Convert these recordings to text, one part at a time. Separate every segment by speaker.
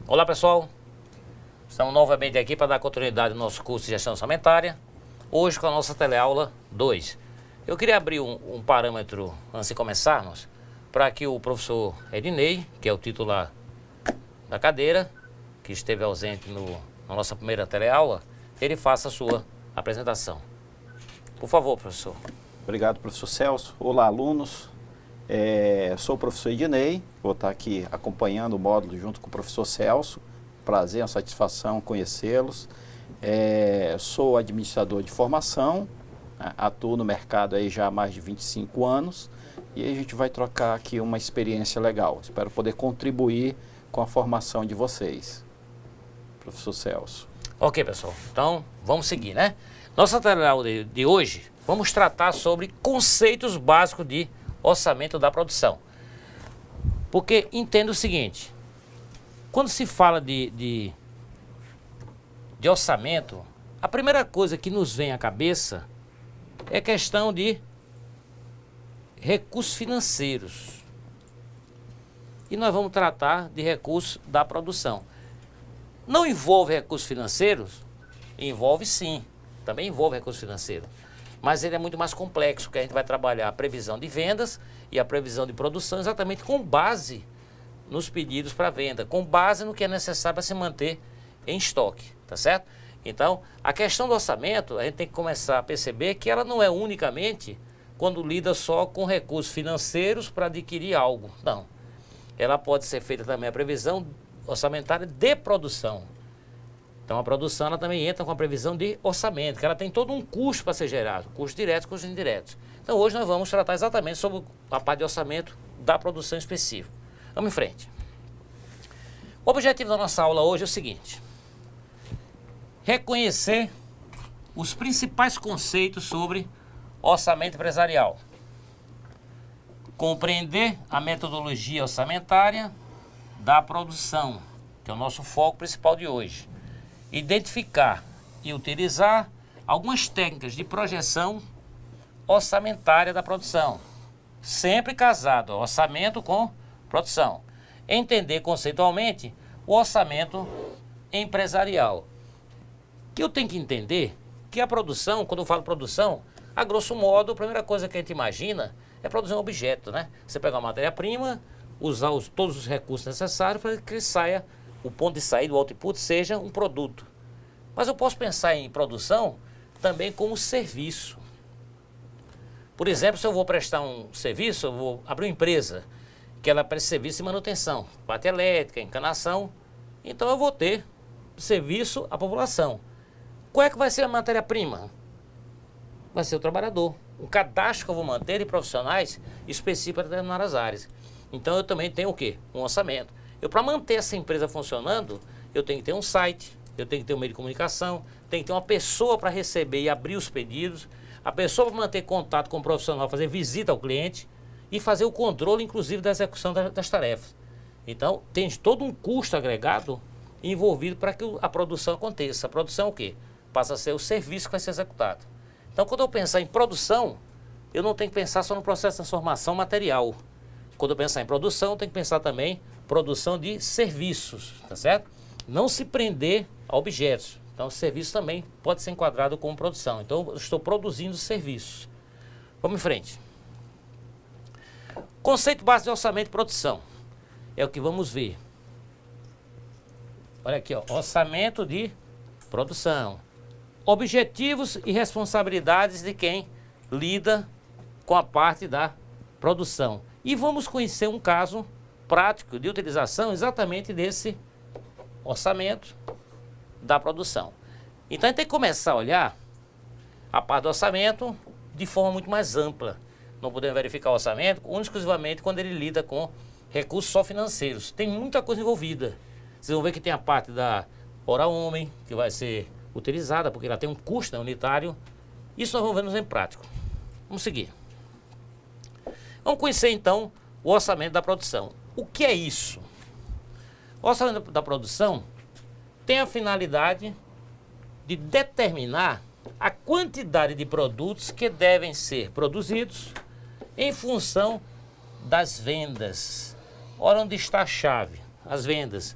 Speaker 1: Olá pessoal, estamos novamente aqui para dar continuidade ao nosso curso de gestão orçamentária, hoje com a nossa teleaula 2. Eu queria abrir um parâmetro antes de começarmos, para que o professor Ednei, que é o titular da cadeira, que esteve ausente na nossa primeira teleaula, ele faça a sua apresentação. Por favor, professor.
Speaker 2: Obrigado, professor Celso. Olá, alunos. Sou o professor Ednei, vou estar aqui acompanhando o módulo junto com o professor Celso. Prazer, uma satisfação conhecê-los. Sou administrador de formação, atuo no mercado aí já há mais de 25 anos e a gente vai trocar aqui uma experiência legal. Espero poder contribuir com a formação de vocês. Professor Celso.
Speaker 1: Ok, pessoal. Então, vamos seguir, né? Nossa teleaula de hoje, vamos tratar sobre conceitos básicos de orçamento da produção. Porque entenda o seguinte, quando se fala de orçamento, a primeira coisa que nos vem à cabeça é questão de recursos financeiros. E nós vamos tratar de recursos da produção. Não envolve recursos financeiros? Envolve sim, também envolve recursos financeiros. Mas ele é muito mais complexo, porque a gente vai trabalhar a previsão de vendas e a previsão de produção exatamente com base nos pedidos para venda, com base no que é necessário para se manter em estoque, tá certo? Então, a questão do orçamento, a gente tem que começar a perceber que ela não é unicamente quando lida só com recursos financeiros para adquirir algo, não. Ela pode ser feita também a previsão orçamentária de produção. Então a produção ela também entra com a previsão de orçamento, que ela tem todo um custo para ser gerado, custos diretos e custos indiretos. Então hoje nós vamos tratar exatamente sobre a parte de orçamento da produção específica. Vamos em frente. O objetivo da nossa aula hoje é o seguinte: reconhecer os principais conceitos sobre orçamento empresarial, compreender a metodologia orçamentária da produção, que é o nosso foco principal de hoje. Identificar e utilizar algumas técnicas de projeção orçamentária da produção, sempre casado orçamento com produção. Entender conceitualmente o orçamento empresarial. Que eu tenho que entender que a produção, quando eu falo produção, a grosso modo, a primeira coisa que a gente imagina é produzir um objeto, né? Você pegar uma matéria-prima, usar todos os recursos necessários para que saia, o ponto de saída, o output, seja um produto. Mas eu posso pensar em produção também como serviço. Por exemplo, se eu vou prestar um serviço, eu vou abrir uma empresa, que ela presta serviço de manutenção, parte elétrica, encanação, então eu vou ter serviço à população. Qual é que vai ser a matéria-prima? Vai ser o trabalhador. Um cadastro que eu vou manter de profissionais específicos para determinadas áreas. Então eu também tenho o quê? Um orçamento. Para manter essa empresa funcionando, eu tenho que ter um site, eu tenho que ter um meio de comunicação, tenho que ter uma pessoa para receber e abrir os pedidos, a pessoa para manter contato com o profissional, fazer visita ao cliente e fazer o controle, inclusive, da execução das tarefas. Então, tem todo um custo agregado envolvido para que a produção aconteça. A produção é o quê? Passa a ser o serviço que vai ser executado. Então, quando eu pensar em produção, eu não tenho que pensar só no processo de transformação material. Quando eu pensar em produção, eu tenho que pensar também produção de serviços, tá certo? Não se prender a objetos. Então, o serviço também pode ser enquadrado como produção. Então, eu estou produzindo serviços. Vamos em frente. Conceito básico de orçamento de produção. É o que vamos ver. Olha aqui, ó, orçamento de produção. Objetivos e responsabilidades de quem lida com a parte da produção. E vamos conhecer um caso prático de utilização exatamente desse orçamento da produção. Então a gente tem que começar a olhar a parte do orçamento de forma muito mais ampla. Não podemos verificar o orçamento exclusivamente quando ele lida com recursos só financeiros. Tem muita coisa envolvida. Vocês vão ver que tem a parte da hora homem, que vai ser utilizada, porque ela tem um custo, né, unitário. Isso nós vamos ver no exemplo prático. Vamos seguir. Vamos conhecer então o orçamento da produção. O que é isso? O orçamento da produção tem a finalidade de determinar a quantidade de produtos que devem ser produzidos em função das vendas. Ora, onde está a chave? As vendas.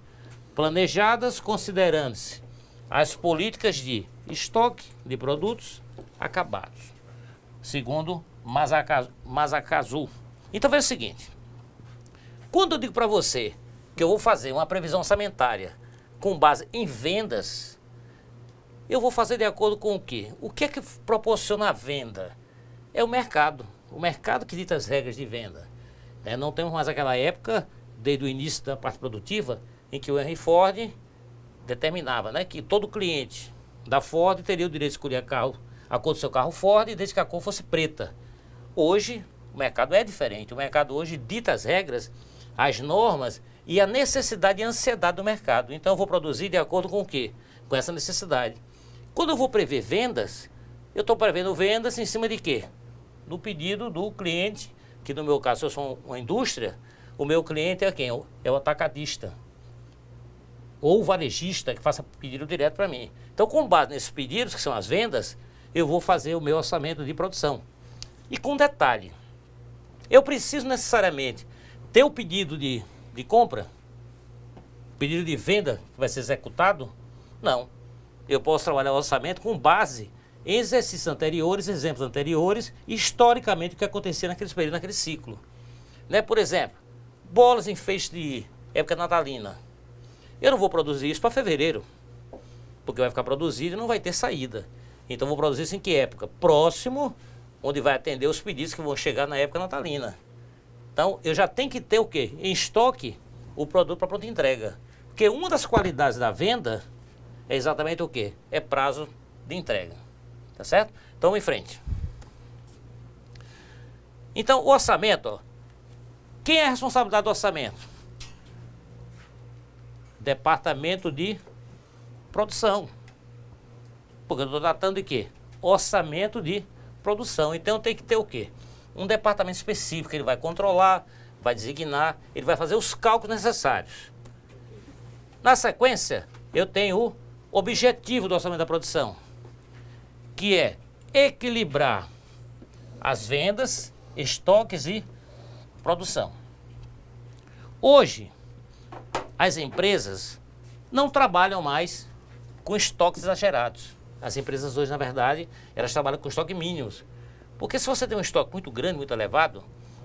Speaker 1: planejadas considerando-se as políticas de estoque de produtos acabados, segundo Mazakazu. Então veja o seguinte, quando eu digo para você que eu vou fazer uma previsão orçamentária com base em vendas, eu vou fazer de acordo com o quê? O que é que proporciona a venda? É o mercado que dita as regras de venda. Não temos mais aquela época, desde o início da parte produtiva, em que o Henry Ford determinava, né, que todo cliente da Ford teria o direito de escolher a cor do seu carro Ford, desde que a cor fosse preta. Hoje, o mercado é diferente. O mercado hoje dita as regras, as normas e a necessidade e a ansiedade do mercado. Então, eu vou produzir de acordo com o quê? Com essa necessidade. Quando eu vou prever vendas, eu estou prevendo vendas em cima de quê? Do pedido do cliente, que no meu caso, se eu sou uma indústria, o meu cliente é quem? É o atacadista. Ou o varejista que faça pedido direto para mim. Então, com base nesses pedidos, que são as vendas, eu vou fazer o meu orçamento de produção. E com detalhe, eu preciso necessariamente ter o pedido de compra, pedido de venda que vai ser executado? Não. Eu posso trabalhar o orçamento com base em exercícios anteriores, exemplos anteriores, historicamente o que acontecia naqueles períodos, naquele ciclo. Né? Por exemplo, bolas em feixe de época natalina. Eu não vou produzir isso para fevereiro, porque vai ficar produzido e não vai ter saída. Então vou produzir isso em que época? Próximo, onde vai atender os pedidos que vão chegar na época natalina. Então eu já tenho que ter o quê? Em estoque o produto para pronta entrega. Porque uma das qualidades da venda é exatamente o quê? É prazo de entrega. Tá certo? Então vamos em frente. Então o orçamento, ó, quem é a responsabilidade do orçamento? Departamento de produção. Porque eu estou tratando de quê? Orçamento de produção. Então tem que ter o quê? Um departamento específico, ele vai controlar, vai designar, ele vai fazer os cálculos necessários. Na sequência, eu tenho o objetivo do orçamento da produção, que é equilibrar as vendas, estoques e produção. Hoje, as empresas não trabalham mais com estoques exagerados. As empresas hoje, na verdade, elas trabalham com estoque mínimos. Porque se você tem um estoque muito grande, muito elevado,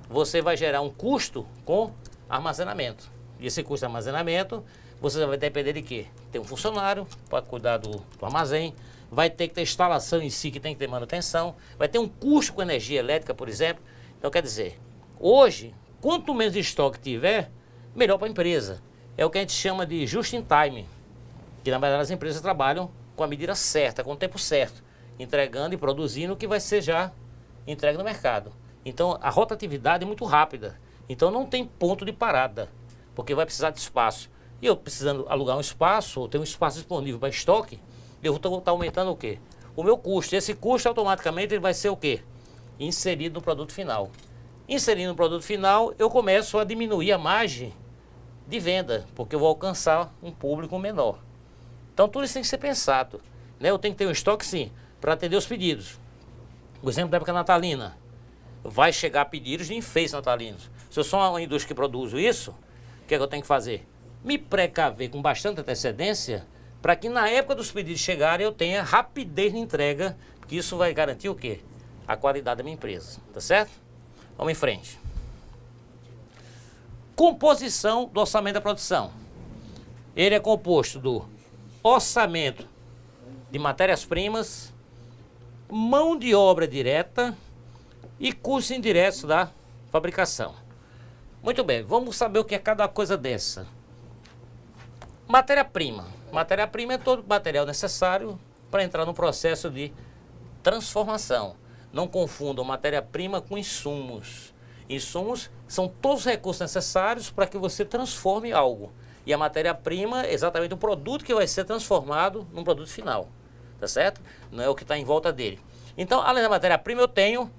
Speaker 1: você vai gerar um custo com armazenamento. E esse custo de armazenamento, você vai depender de quê? Ter um funcionário para cuidar do armazém, vai ter que ter instalação em si, que tem que ter manutenção, vai ter um custo com energia elétrica, por exemplo. Então, quer dizer, hoje, quanto menos estoque tiver, melhor para a empresa. É o que a gente chama de just in time, que na verdade as empresas trabalham com a medida certa, com o tempo certo, entregando e produzindo o que vai ser já entregue no mercado. Então a rotatividade é muito rápida, então não tem ponto de parada, porque vai precisar de espaço. E eu precisando alugar um espaço, ou ter um espaço disponível para estoque, eu vou estar aumentando o quê? O meu custo. Esse custo automaticamente ele vai ser o quê? Inserido no produto final. Inserindo no produto final, eu começo a diminuir a margem de venda, porque eu vou alcançar um público menor. Então tudo isso tem que ser pensado, né? Eu tenho que ter um estoque sim, para atender os pedidos. O exemplo da época natalina, vai chegar pedidos de enfeites natalinos. Se eu sou uma indústria que produz isso, o que é que eu tenho que fazer? Me precaver com bastante antecedência, para que na época dos pedidos chegarem eu tenha rapidez de entrega, porque isso vai garantir o quê? A qualidade da minha empresa, tá certo? Vamos em frente. Composição do orçamento da produção. Ele é composto do orçamento de matérias-primas, mão de obra direta e custos indiretos da fabricação. Muito bem, vamos saber o que é cada coisa dessa. Matéria-prima. Matéria-prima é todo o material necessário para entrar no processo de transformação. Não confundam matéria-prima com insumos. Insumos são todos os recursos necessários para que você transforme algo. E a matéria-prima é exatamente o produto que vai ser transformado num produto final. Tá certo? Não é o que está em volta dele. Então, além da matéria-prima, eu tenho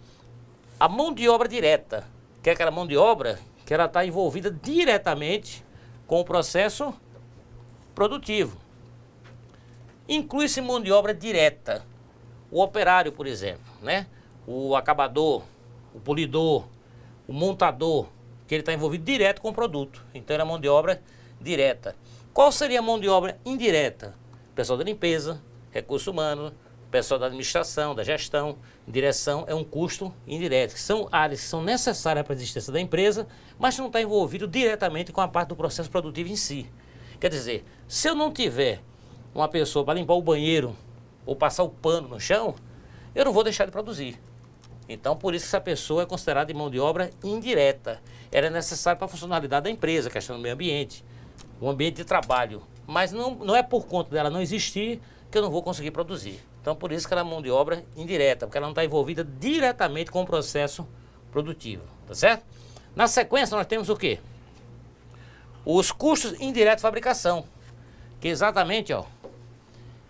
Speaker 1: a mão de obra direta, que é aquela mão de obra que ela está envolvida diretamente com o processo produtivo. Inclui-se mão de obra direta. O operário, por exemplo, né? O acabador, o polidor, o montador, que ele está envolvido direto com o produto. Então, é a mão de obra direta. Qual seria a mão de obra indireta? Pessoal da limpeza, recurso humano, pessoal da administração, da gestão, direção, é um custo indireto, que são áreas que são necessárias para a existência da empresa, mas não está envolvido diretamente com a parte do processo produtivo em si. Quer dizer, se eu não tiver uma pessoa para limpar o banheiro ou passar o pano no chão, eu não vou deixar de produzir. Então, por isso que essa pessoa é considerada de mão de obra indireta. Ela é necessária para a funcionalidade da empresa, questão do meio ambiente, o ambiente de trabalho. Mas não é por conta dela não existir que eu não vou conseguir produzir. Então, por isso que ela é mão de obra indireta, porque ela não está envolvida diretamente com o processo produtivo, tá certo? Na sequência, nós temos o quê? Os custos indiretos de fabricação, que exatamente, ó,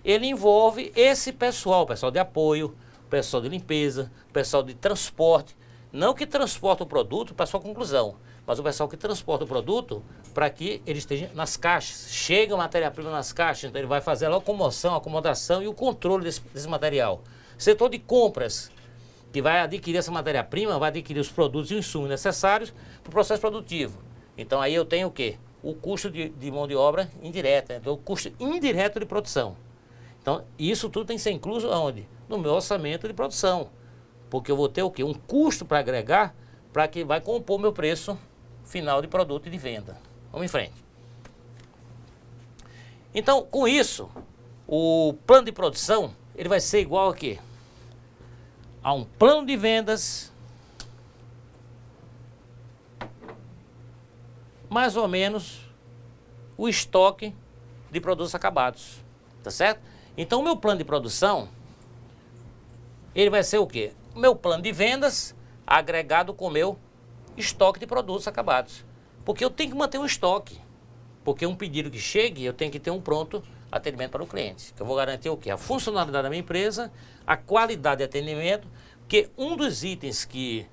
Speaker 1: ele envolve esse pessoal, o pessoal de apoio, o pessoal de limpeza, o pessoal de transporte, não que transporta o produto para sua conclusão, mas o pessoal que transporta o produto para que ele esteja nas caixas. Chega a matéria-prima nas caixas, então ele vai fazer a locomoção, a acomodação e o controle desse material. Setor de compras, que vai adquirir essa matéria-prima, vai adquirir os produtos e os insumos necessários para o processo produtivo. Então aí eu tenho o quê? O custo de mão de obra indireta, então o custo indireto de produção. Então isso tudo tem que ser incluso aonde? No meu orçamento de produção. Porque eu vou ter o quê? Um custo para agregar, para que vai compor meu preço final de produto e de venda. Vamos em frente. Então, com isso, o plano de produção, ele vai ser igual a quê? A um plano de vendas, mais ou menos o estoque de produtos acabados, tá certo? Então, o meu plano de produção, ele vai ser o quê? O meu plano de vendas agregado com o meu estoque de produtos acabados. Porque eu tenho que manter um estoque. Porque um pedido que chegue, eu tenho que ter um pronto atendimento para o cliente. Que eu vou garantir o quê? A funcionalidade da minha empresa, a qualidade de atendimento, porque um dos itens que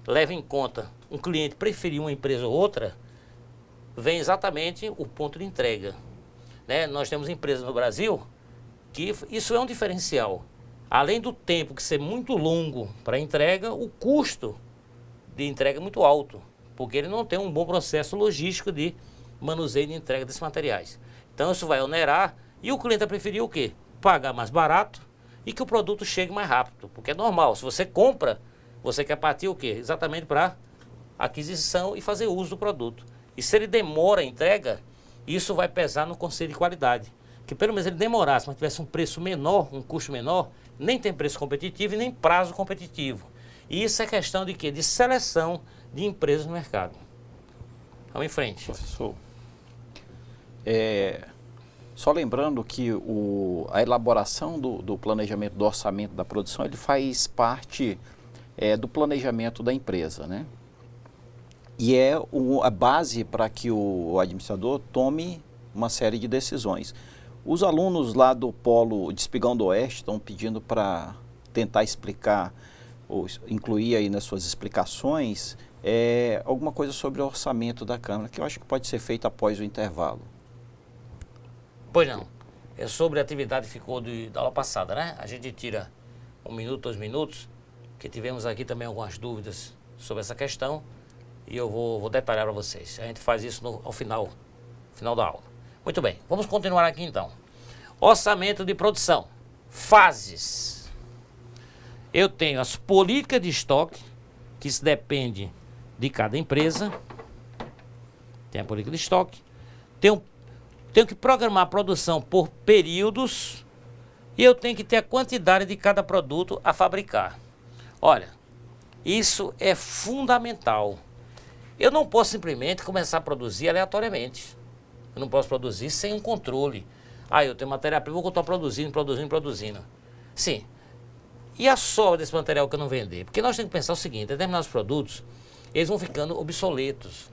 Speaker 1: leva em conta um cliente preferir uma empresa ou outra, vem exatamente o ponto de entrega. Né? Nós temos empresas no Brasil que isso é um diferencial. Além do tempo que ser muito longo para a entrega, o custo de entrega é muito alto, porque ele não tem um bom processo logístico de manuseio e de entrega desses materiais. Então isso vai onerar e o cliente vai preferir o quê? Pagar mais barato e que o produto chegue mais rápido, porque é normal, se você compra, você quer partir o quê? Exatamente para aquisição e fazer uso do produto. E se ele demora a entrega, isso vai pesar no conceito de qualidade. Que pelo menos ele demorasse, mas tivesse um preço menor, um custo menor, nem tem preço competitivo e nem prazo competitivo. E isso é questão de quê? De seleção de empresas no mercado. Vamos em frente.
Speaker 2: Professor, só lembrando que a elaboração do planejamento do orçamento da produção, ele faz parte do planejamento da empresa, né? E é a base para que o administrador tome uma série de decisões. Os alunos lá do Polo de Espigão do Oeste estão pedindo para tentar explicar, ou incluir aí nas suas explicações, alguma coisa sobre o orçamento da Câmara, que eu acho que pode ser feito após o intervalo.
Speaker 1: Pois não. É sobre a atividade que ficou da aula passada, né? A gente tira 1 minuto, 2 minutos, que tivemos aqui também algumas dúvidas sobre essa questão, e eu vou detalhar para vocês. A gente faz isso ao final da aula. Muito bem, vamos continuar aqui então. Orçamento de produção. Fases. Eu tenho as políticas de estoque, que isso depende de cada empresa. Tem a política de estoque. Tenho que programar a produção por períodos e eu tenho que ter a quantidade de cada produto a fabricar. Olha, isso é fundamental. Eu não posso simplesmente começar a produzir aleatoriamente. Eu não posso produzir sem um controle. Eu tenho matéria-prima, vou continuar produzindo. Sim. E a sobra desse material que eu não vender? Porque nós temos que pensar o seguinte, determinados produtos, eles vão ficando obsoletos.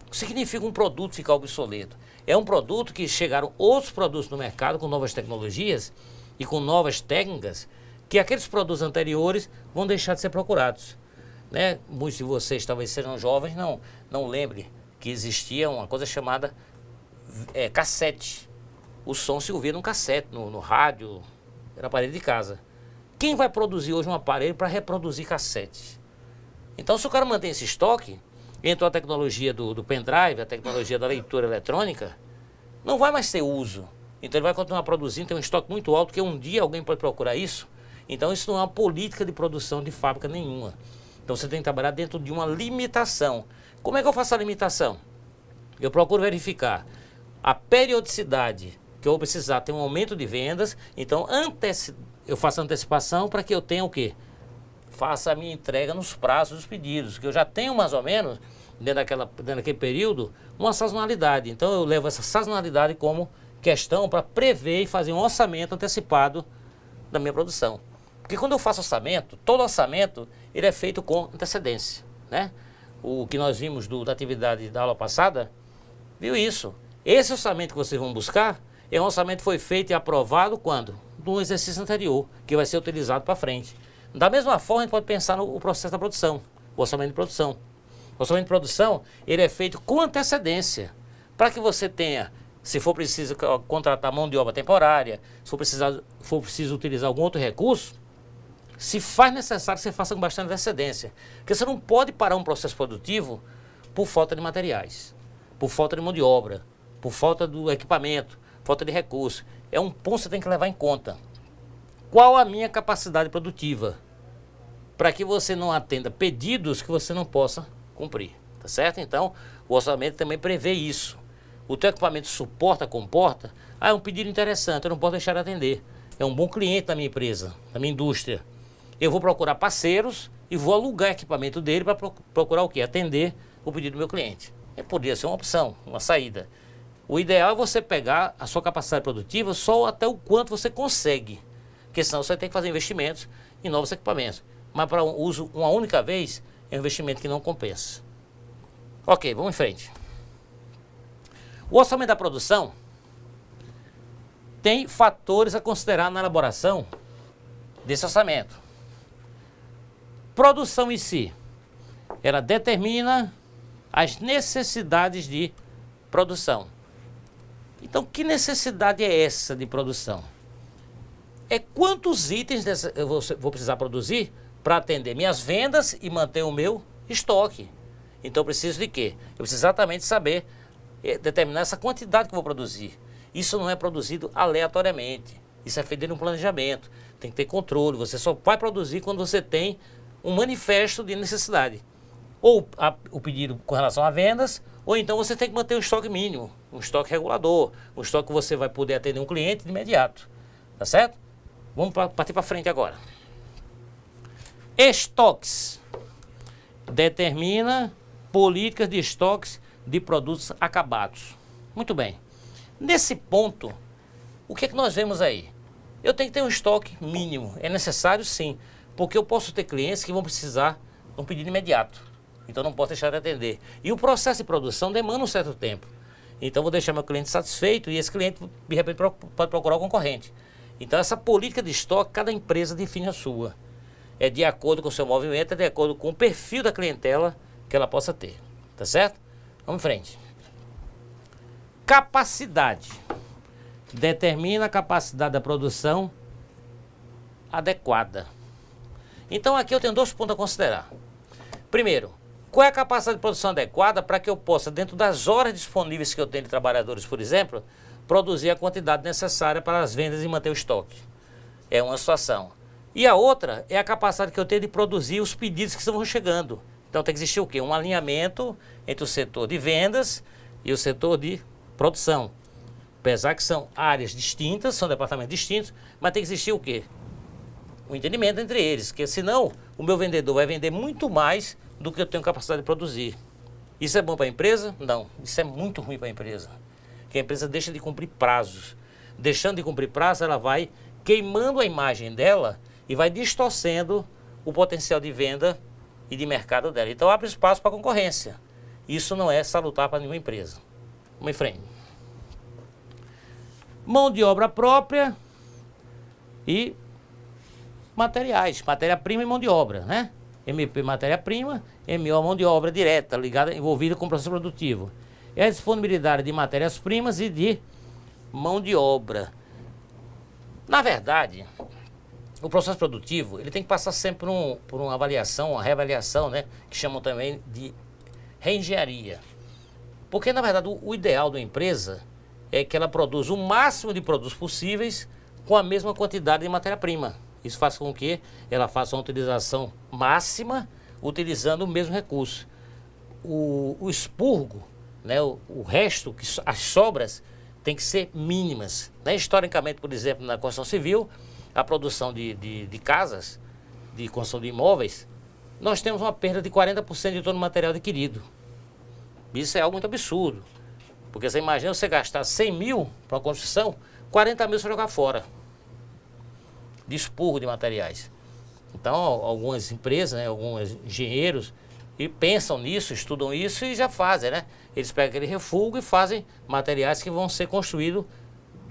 Speaker 1: O que significa um produto ficar obsoleto? É um produto que chegaram outros produtos no mercado com novas tecnologias e com novas técnicas, que aqueles produtos anteriores vão deixar de ser procurados. Né? Muitos de vocês talvez sejam jovens, não lembrem que existia uma coisa chamada cassete. O som se ouvia num cassete, no rádio, era aparelho de casa. Quem vai produzir hoje um aparelho para reproduzir cassete? Então, se o cara mantém esse estoque, entrou a tecnologia do pendrive, a tecnologia da leitura eletrônica, não vai mais ter uso. Então ele vai continuar produzindo, tem um estoque muito alto, que um dia alguém pode procurar isso. Então isso não é uma política de produção de fábrica nenhuma. Então você tem que trabalhar dentro de uma limitação. Como é que eu faço a limitação? Eu procuro verificar a periodicidade que eu vou precisar ter um aumento de vendas. Então eu faço antecipação para que eu tenha o quê? Faça a minha entrega nos prazos dos pedidos, que eu já tenho mais ou menos, dentro daquele período, uma sazonalidade. Então eu levo essa sazonalidade como questão para prever e fazer um orçamento antecipado da minha produção. Porque quando eu faço orçamento, todo orçamento ele é feito com antecedência, né? O que nós vimos da atividade da aula passada, viu isso. Esse orçamento que vocês vão buscar, é um orçamento que foi feito e aprovado quando? No exercício anterior, que vai ser utilizado para frente. Da mesma forma, a gente pode pensar no processo da produção, o orçamento de produção. O orçamento de produção, ele é feito com antecedência, para que você tenha, se for preciso contratar mão de obra temporária, se for preciso utilizar algum outro recurso, se faz necessário que você faça com bastante antecedência. Porque você não pode parar um processo produtivo por falta de materiais, por falta de mão de obra, por falta do equipamento, falta de recurso. É um ponto que você tem que levar em conta. Qual a minha capacidade produtiva? Para que você não atenda pedidos que você não possa cumprir, tá certo? Então, o orçamento também prevê isso. O teu equipamento suporta, comporta? Ah, é um pedido interessante, eu não posso deixar de atender. É um bom cliente da minha empresa, da minha indústria. Eu vou procurar parceiros e vou alugar equipamento dele para procurar o quê? Atender o pedido do meu cliente. Poderia ser uma opção, uma saída. O ideal é você pegar a sua capacidade produtiva só até o quanto você consegue. Porque senão você tem que fazer investimentos em novos equipamentos. Mas para um uso uma única vez, é um investimento que não compensa. Ok, vamos em frente. O orçamento da produção tem fatores a considerar na elaboração desse orçamento. Produção em si, ela determina as necessidades de produção. Então, que necessidade é essa de produção? É quantos itens eu vou precisar produzir para atender minhas vendas e manter o meu estoque. Então, eu preciso de quê? Eu preciso exatamente saber, determinar essa quantidade que eu vou produzir. Isso não é produzido aleatoriamente. Isso é feito dentro de um planejamento. Tem que ter controle. Você só vai produzir quando você tem um manifesto de necessidade. Ou o pedido com relação a vendas, ou então você tem que manter um estoque mínimo, um estoque regulador, um estoque que você vai poder atender um cliente de imediato. Tá certo? Vamos partir para frente agora. Estoques. Determina políticas de estoques de produtos acabados. Muito bem. Nesse ponto, o que é que nós vemos aí? Eu tenho que ter um estoque mínimo. É necessário sim, porque eu posso ter clientes que vão precisar de um pedido imediato. Então não posso deixar de atender. E o processo de produção demanda um certo tempo. Então vou deixar meu cliente satisfeito e esse cliente de repente pode procurar o concorrente. Então essa política de estoque, cada empresa define a sua. É de acordo com o seu movimento, é de acordo com o perfil da clientela que ela possa ter. Tá certo? Vamos em frente. Capacidade. Determina a capacidade da produção adequada. Então aqui eu tenho dois pontos a considerar. Primeiro, qual é a capacidade de produção adequada para que eu possa, dentro das horas disponíveis que eu tenho de trabalhadores, por exemplo, produzir a quantidade necessária para as vendas e manter o estoque. É uma situação. E a outra é a capacidade que eu tenho de produzir os pedidos que estão chegando. Então tem que existir o quê? Um alinhamento entre o setor de vendas e o setor de produção. Apesar que são áreas distintas, são departamentos distintos, mas tem que existir o quê? Um entendimento entre eles, porque senão o meu vendedor vai vender muito mais do que eu tenho capacidade de produzir. Isso é bom para a empresa? Não, isso é muito ruim para a empresa. Porque a empresa deixa de cumprir prazos. Deixando de cumprir prazos, ela vai queimando a imagem dela e vai distorcendo o potencial de venda e de mercado dela. Então abre espaço para a concorrência. Isso não é salutar para nenhuma empresa. Vamos em frente. Mão de obra própria e materiais, matéria-prima e mão de obra, né? MP, matéria-prima, MO, mão de obra direta, ligada, envolvida com o processo produtivo. É a disponibilidade de matérias-primas e de mão de obra. Na verdade, o processo produtivo, ele tem que passar sempre por uma avaliação, uma reavaliação, né? Que chamam também de reengenharia. Porque, na verdade, o ideal da empresa é que ela produz o máximo de produtos possíveis com a mesma quantidade de matéria-prima. Isso faz com que ela faça uma utilização máxima utilizando o mesmo recurso. O expurgo, né, o resto, as sobras, tem que ser mínimas. Né? Historicamente, por exemplo, na construção civil, a produção de casas, de construção de imóveis, nós temos uma perda de 40% de todo o material adquirido. Isso é algo muito absurdo. Porque você imagina você gastar 100 mil para uma construção, 40 mil você jogar fora. De expurgo de materiais. Então, algumas empresas, né, alguns engenheiros, e pensam nisso, estudam isso e já fazem, né? Eles pegam aquele refúgio e fazem materiais que vão ser construídos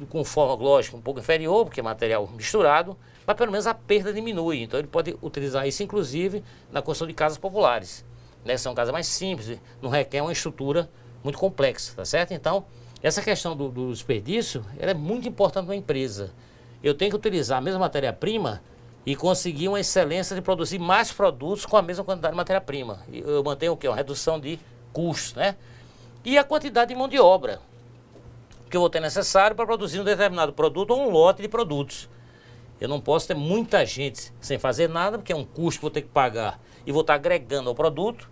Speaker 1: com forma, lógico, um pouco inferior, porque é material misturado, mas pelo menos a perda diminui. Então ele pode utilizar isso, inclusive, na construção de casas populares. Né? São casas mais simples, não requer uma estrutura muito complexa, tá certo? Então, essa questão do desperdício, ela é muito importante para a empresa. Eu tenho que utilizar a mesma matéria-prima e conseguir uma excelência de produzir mais produtos com a mesma quantidade de matéria-prima. Eu mantenho o quê? Uma redução de custos, né? E a quantidade de mão de obra que eu vou ter necessário para produzir um determinado produto ou um lote de produtos. Eu não posso ter muita gente sem fazer nada, porque é um custo que vou ter que pagar e vou estar agregando ao produto.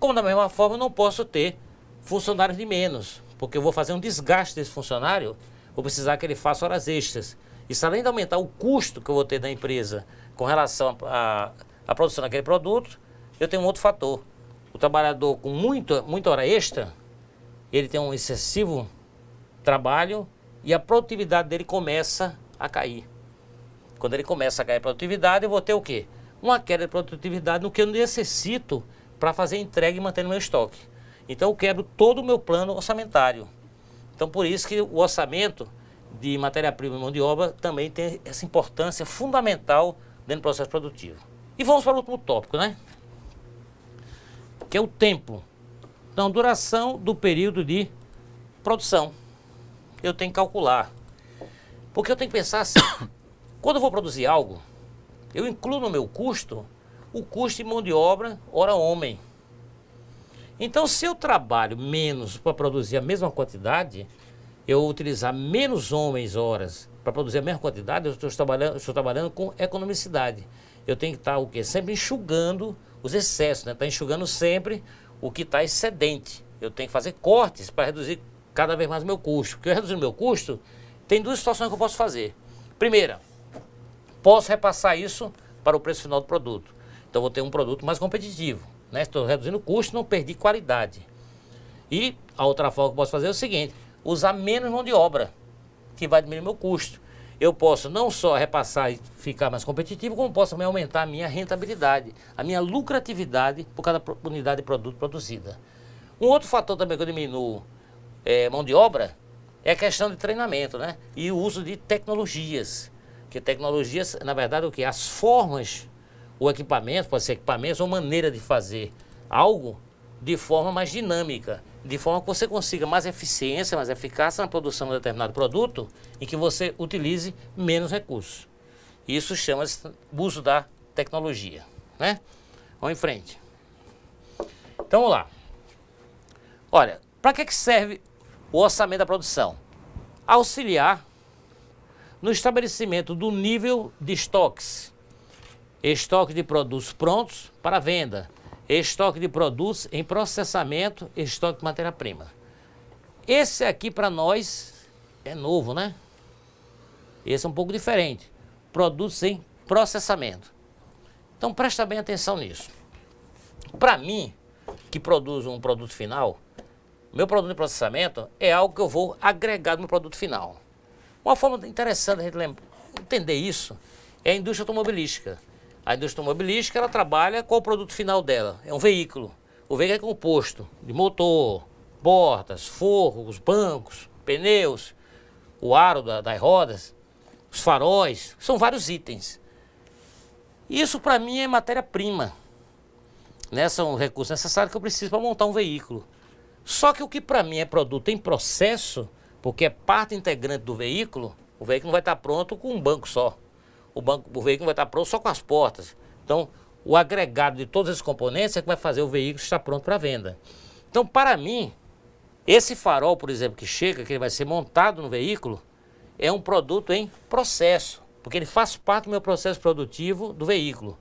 Speaker 1: Como da mesma forma eu não posso ter funcionários de menos, porque eu vou fazer um desgaste desse funcionário, vou precisar que ele faça horas extras. Isso, além de aumentar o custo que eu vou ter da empresa com relação à produção daquele produto, eu tenho um outro fator. O trabalhador com muita hora extra, ele tem um excessivo trabalho e a produtividade dele começa a cair. Quando ele começa a cair a produtividade, eu vou ter o quê? Uma queda de produtividade no que eu necessito para fazer entrega e manter no meu estoque. Então eu quebro todo o meu plano orçamentário. Então por isso que o orçamento de matéria-prima e mão de obra também tem essa importância fundamental dentro do processo produtivo. E vamos para o último tópico, né? Que é o tempo. Então, duração do período de produção. Eu tenho que calcular. Porque eu tenho que pensar assim, quando eu vou produzir algo, eu incluo no meu custo o custo de mão de obra hora homem. Então, se eu trabalho menos para produzir a mesma quantidade, eu vou utilizar menos homens horas para produzir a mesma quantidade, eu estou trabalhando com economicidade. Eu tenho que estar o quê? Sempre enxugando os excessos, né? Tá enxugando sempre o que está excedente. Eu tenho que fazer cortes para reduzir cada vez mais o meu custo. Porque eu reduzindo o meu custo, tem duas situações que eu posso fazer. Primeira, posso repassar isso para o preço final do produto. Então vou ter um produto mais competitivo, né? Estou reduzindo o custo, não perdi qualidade. E a outra forma que eu posso fazer é o seguinte: usar menos mão de obra, que vai diminuir meu custo. Eu posso não só repassar e ficar mais competitivo, como posso também aumentar a minha rentabilidade, a minha lucratividade por cada unidade de produto produzida. Um outro fator também que eu diminuo mão de obra é a questão de treinamento, né? E o uso de tecnologias. Porque tecnologias, na verdade, o que? As formas, o equipamento, pode ser equipamentos ou maneira de fazer algo de forma mais dinâmica, de forma que você consiga mais eficiência, mais eficácia na produção de um determinado produto e que você utilize menos recursos. Isso chama-se uso da tecnologia, né? Vamos em frente. Então, vamos lá. Olha, para que serve o orçamento da produção? Auxiliar no estabelecimento do nível de estoques. Estoque de produtos prontos para venda. Estoque de produtos em processamento, estoque de matéria-prima. Esse aqui para nós é novo, né? Esse é um pouco diferente. Produtos em processamento. Então presta bem atenção nisso. Para mim, que produzo um produto final, meu produto de processamento é algo que eu vou agregar no meu produto final. Uma forma interessante de a gente entender isso é a indústria automobilística. A indústria automobilística, ela trabalha com o produto final dela. É um veículo. O veículo é composto de motor, portas, forros, bancos, pneus, o aro das rodas, os faróis. São vários itens. Isso, para mim, é matéria-prima. Né? São recursos necessários que eu preciso para montar um veículo. Só que o que para mim é produto em processo, porque é parte integrante do veículo, o veículo não vai estar pronto com um banco só. O veículo vai estar pronto só com as portas. Então, o agregado de todos esses componentes é que vai fazer o veículo estar pronto para venda. Então, para mim, Esse farol, por exemplo, que chega, que ele vai ser montado no veículo, é um produto em processo, porque ele faz parte do meu processo produtivo do veículo.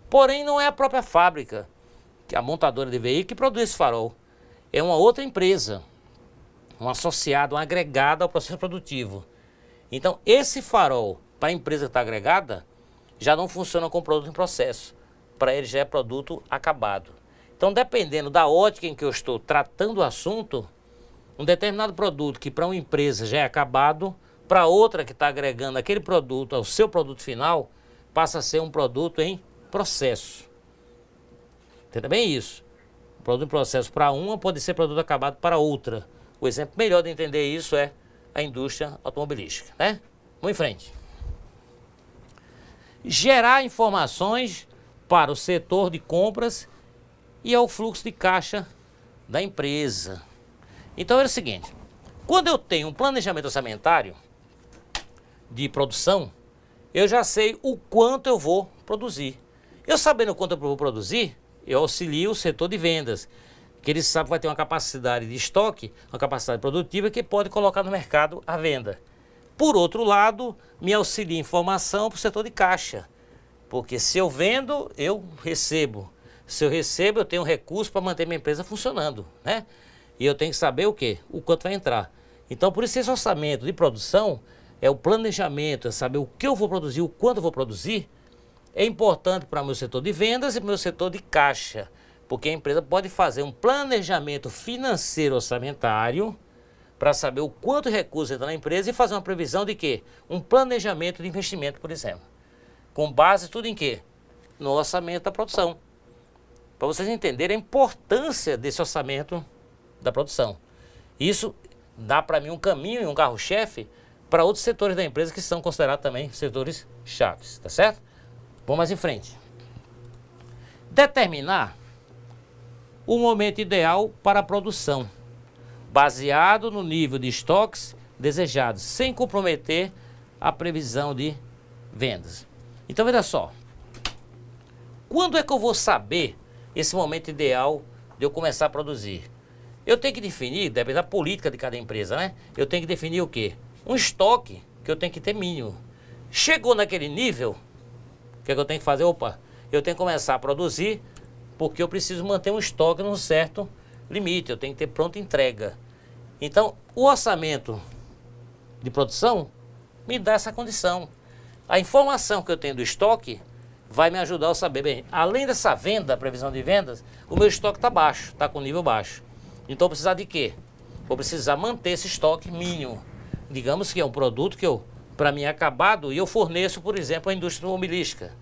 Speaker 1: Porém, não é a própria fábrica, que é a montadora de veículo, que produz esse farol. É uma outra empresa, um associado, um agregado ao processo produtivo. Então, esse farol, para a empresa que está agregada, já não funciona como produto em processo. Para ele já é produto acabado. Então, dependendo da ótica em que eu estou tratando o assunto, um determinado produto que para uma empresa já é acabado, para outra que está agregando aquele produto ao seu produto final, passa a ser um produto em processo. Entenda bem isso? O produto em processo para uma pode ser produto acabado para outra. O exemplo melhor de entender isso é a indústria automobilística, né? Vamos em frente. Gerar informações para o setor de compras e ao fluxo de caixa da empresa. Então é o seguinte, quando eu tenho um planejamento orçamentário de produção, eu já sei o quanto eu vou produzir. Eu sabendo o quanto eu vou produzir, eu auxilio o setor de vendas, que ele sabe que vai ter uma capacidade de estoque, uma capacidade produtiva que pode colocar no mercado à venda. Por outro lado, me auxilia informação para o setor de caixa, porque se eu vendo, eu recebo. Se eu recebo, eu tenho recurso para manter minha empresa funcionando, né? E eu tenho que saber o quê? O quanto vai entrar. Então, por isso esse orçamento de produção é o planejamento, é saber o que eu vou produzir, o quanto eu vou produzir. É importante para o meu setor de vendas e para o meu setor de caixa, porque a empresa pode fazer um planejamento financeiro orçamentário para saber o quanto recurso entra na empresa e fazer uma previsão de quê? Um planejamento de investimento, por exemplo. Com base tudo em quê? No orçamento da produção. Para vocês entenderem a importância desse orçamento da produção. Isso dá para mim um caminho e um carro-chefe para outros setores da empresa que são considerados também setores chaves, tá certo? Vamos mais em frente. Determinar o momento ideal para a produção, baseado no nível de estoques desejados, sem comprometer a previsão de vendas. Então, veja só, quando é que eu vou saber esse momento ideal de eu começar a produzir? Eu tenho que definir, depende da política de cada empresa, né? Eu tenho que definir o quê? Um estoque que eu tenho que ter mínimo. Chegou naquele nível, o que é que eu tenho que fazer? Opa, eu tenho que começar a produzir, porque eu preciso manter um estoque num certo limite, eu tenho que ter pronta entrega. Então, o orçamento de produção me dá essa condição. A informação que eu tenho do estoque vai me ajudar a saber, bem, além dessa venda, previsão de vendas, o meu estoque está baixo, está com nível baixo. Então, vou precisar de quê? Vou precisar manter esse estoque mínimo. Digamos que é um produto que para mim é acabado e eu forneço, por exemplo, a indústria automobilística,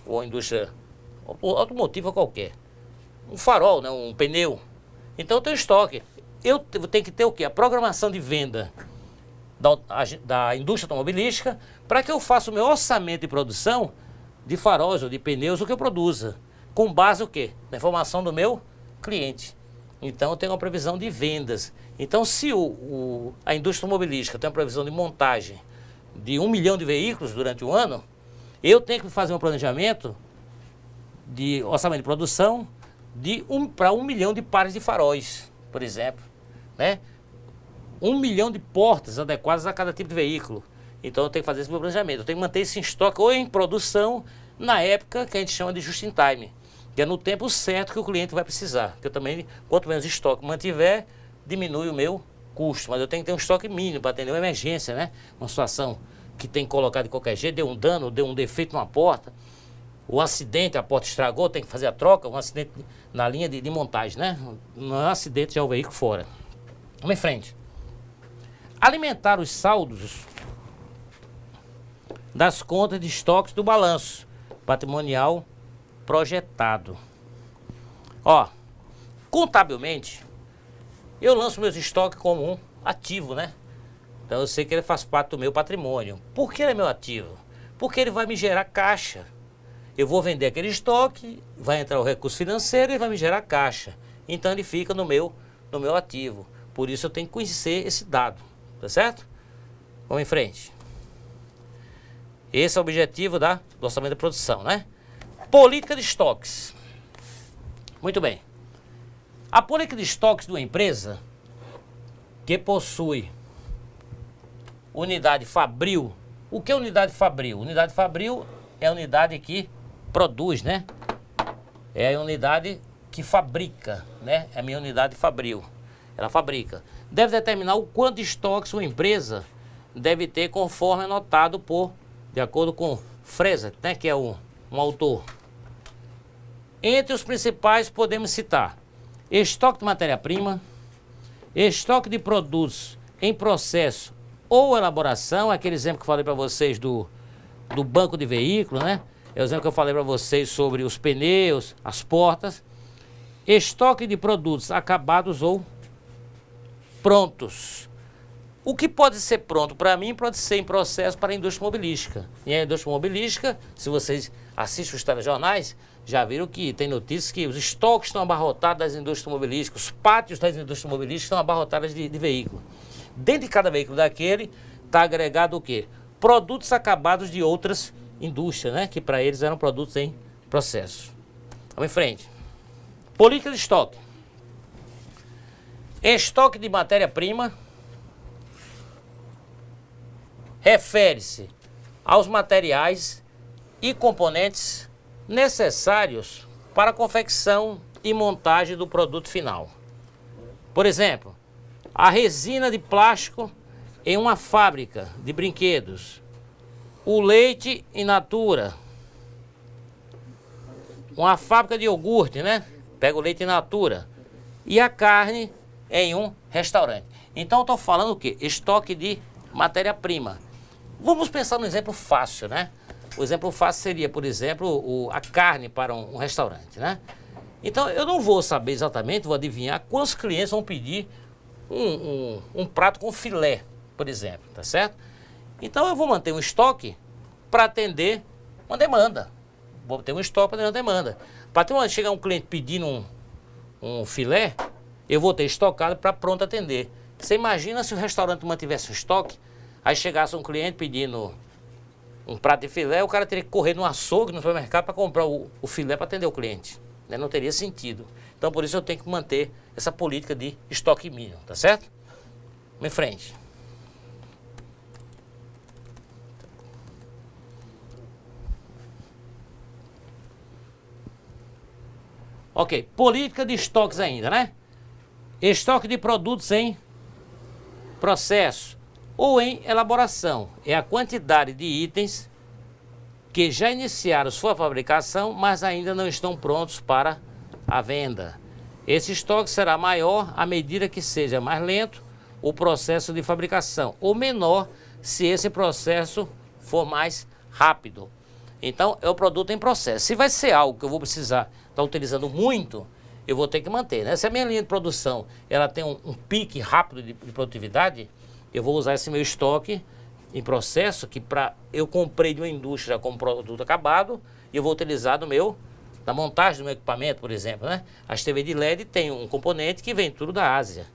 Speaker 1: ou a indústria automotiva qualquer. Um farol, né, um pneu. Então, eu tenho estoque. Eu tenho que ter o quê? A programação de venda da indústria automobilística para que eu faça o meu orçamento de produção de faróis ou de pneus, o que eu produza. Com base o quê? Na informação do meu cliente. Então, eu tenho uma previsão de vendas. Então, se a indústria automobilística tem uma previsão de montagem de 1 milhão de veículos durante o ano, eu tenho que fazer um planejamento de orçamento de produção para 1 milhão de pares de faróis, por exemplo, né? 1 milhão de portas adequadas a cada tipo de veículo. Então, eu tenho que fazer esse meu planejamento. Eu tenho que manter esse estoque ou em produção na época que a gente chama de just in time, que é no tempo certo que o cliente vai precisar. Porque eu também, quanto menos estoque mantiver, diminui o meu custo. Mas eu tenho que ter um estoque mínimo para atender uma emergência, né? Uma situação que tem que colocar de qualquer jeito, deu um dano, deu um defeito numa porta, o acidente, a porta estragou, tem que fazer a troca, um acidente na linha de montagem, né? Não é um acidente, já é o veículo fora. Vamos em frente. Alimentar os saldos das contas de estoques do balanço patrimonial projetado. Ó, contabilmente, eu lanço meus estoques como um ativo, né? Então eu sei que ele faz parte do meu patrimônio. Por que ele é meu ativo? Porque ele vai me gerar caixa. Eu vou vender aquele estoque, vai entrar o recurso financeiro e vai me gerar caixa. Então ele fica no meu ativo. Por isso eu tenho que conhecer esse dado, tá certo? Vamos em frente. Esse é o objetivo do orçamento de produção, né? Política de estoques. Muito bem. A política de estoques de uma empresa que possui unidade fabril. O que é unidade fabril? Unidade fabril é a unidade que produz, né? É a unidade que fabrica, né? É a minha unidade fabril. Ela fabrica. Deve determinar o quanto de estoque sua empresa deve ter conforme anotado de acordo com Fresa, né? Que é um autor. Entre os principais podemos citar estoque de matéria-prima, estoque de produtos em processo ou elaboração, aquele exemplo que eu falei para vocês do banco de veículo, né? É o exemplo que eu falei para vocês sobre os pneus, as portas. Estoque de produtos acabados ou prontos. O que pode ser pronto para mim pode ser em processo para a indústria mobilística. E a indústria mobilística, se vocês assistem os telejornais, já viram que tem notícias que os estoques estão abarrotados das indústrias mobilísticas, os pátios das indústrias mobilísticas estão abarrotados de veículos. Dentro de cada veículo daquele está agregado o quê? Produtos acabados de outras indústrias, né? Que para eles eram produtos em processo. Vamos em frente. Política de estoque. Estoque de matéria-prima refere-se aos materiais e componentes necessários para a confecção e montagem do produto final. Por exemplo, a resina de plástico em uma fábrica de brinquedos, o leite in natura, uma fábrica de iogurte, né? Pega o leite in natura, e a carne em um restaurante. Então eu estou falando o quê? Estoque de matéria-prima. Vamos pensar num exemplo fácil, né? O exemplo fácil seria, por exemplo, a carne para um restaurante, né? Então eu não vou saber exatamente, vou adivinhar quantos clientes vão pedir um prato com filé, por exemplo, tá certo? Então eu vou manter um estoque para atender uma demanda. Vou ter um estoque para atender uma demanda. Para chegar um cliente pedindo um filé, eu vou ter estocado para pronto atender. Você imagina se o restaurante mantivesse um estoque, aí chegasse um cliente pedindo um prato de filé, o cara teria que correr no açougue, no supermercado para comprar o filé para atender o cliente. Né? Não teria sentido. Então por isso eu tenho que manter essa política de estoque mínimo, tá certo? Vamos em frente. Ok, política de estoques ainda, né? Estoque de produtos em processo ou em elaboração. É a quantidade de itens que já iniciaram sua fabricação, mas ainda não estão prontos para a venda. Esse estoque será maior à medida que seja mais lento o processo de fabricação, ou menor se esse processo for mais rápido. Então, é o produto em processo. Se vai ser algo que eu vou precisar estar utilizando muito, eu vou ter que manter, né? Se a minha linha de produção ela tem um pique rápido de produtividade, eu vou usar esse meu estoque em processo que eu comprei de uma indústria como produto acabado e eu vou utilizar na montagem do meu equipamento, por exemplo, né? As TV de LED tem um componente que vem tudo da Ásia.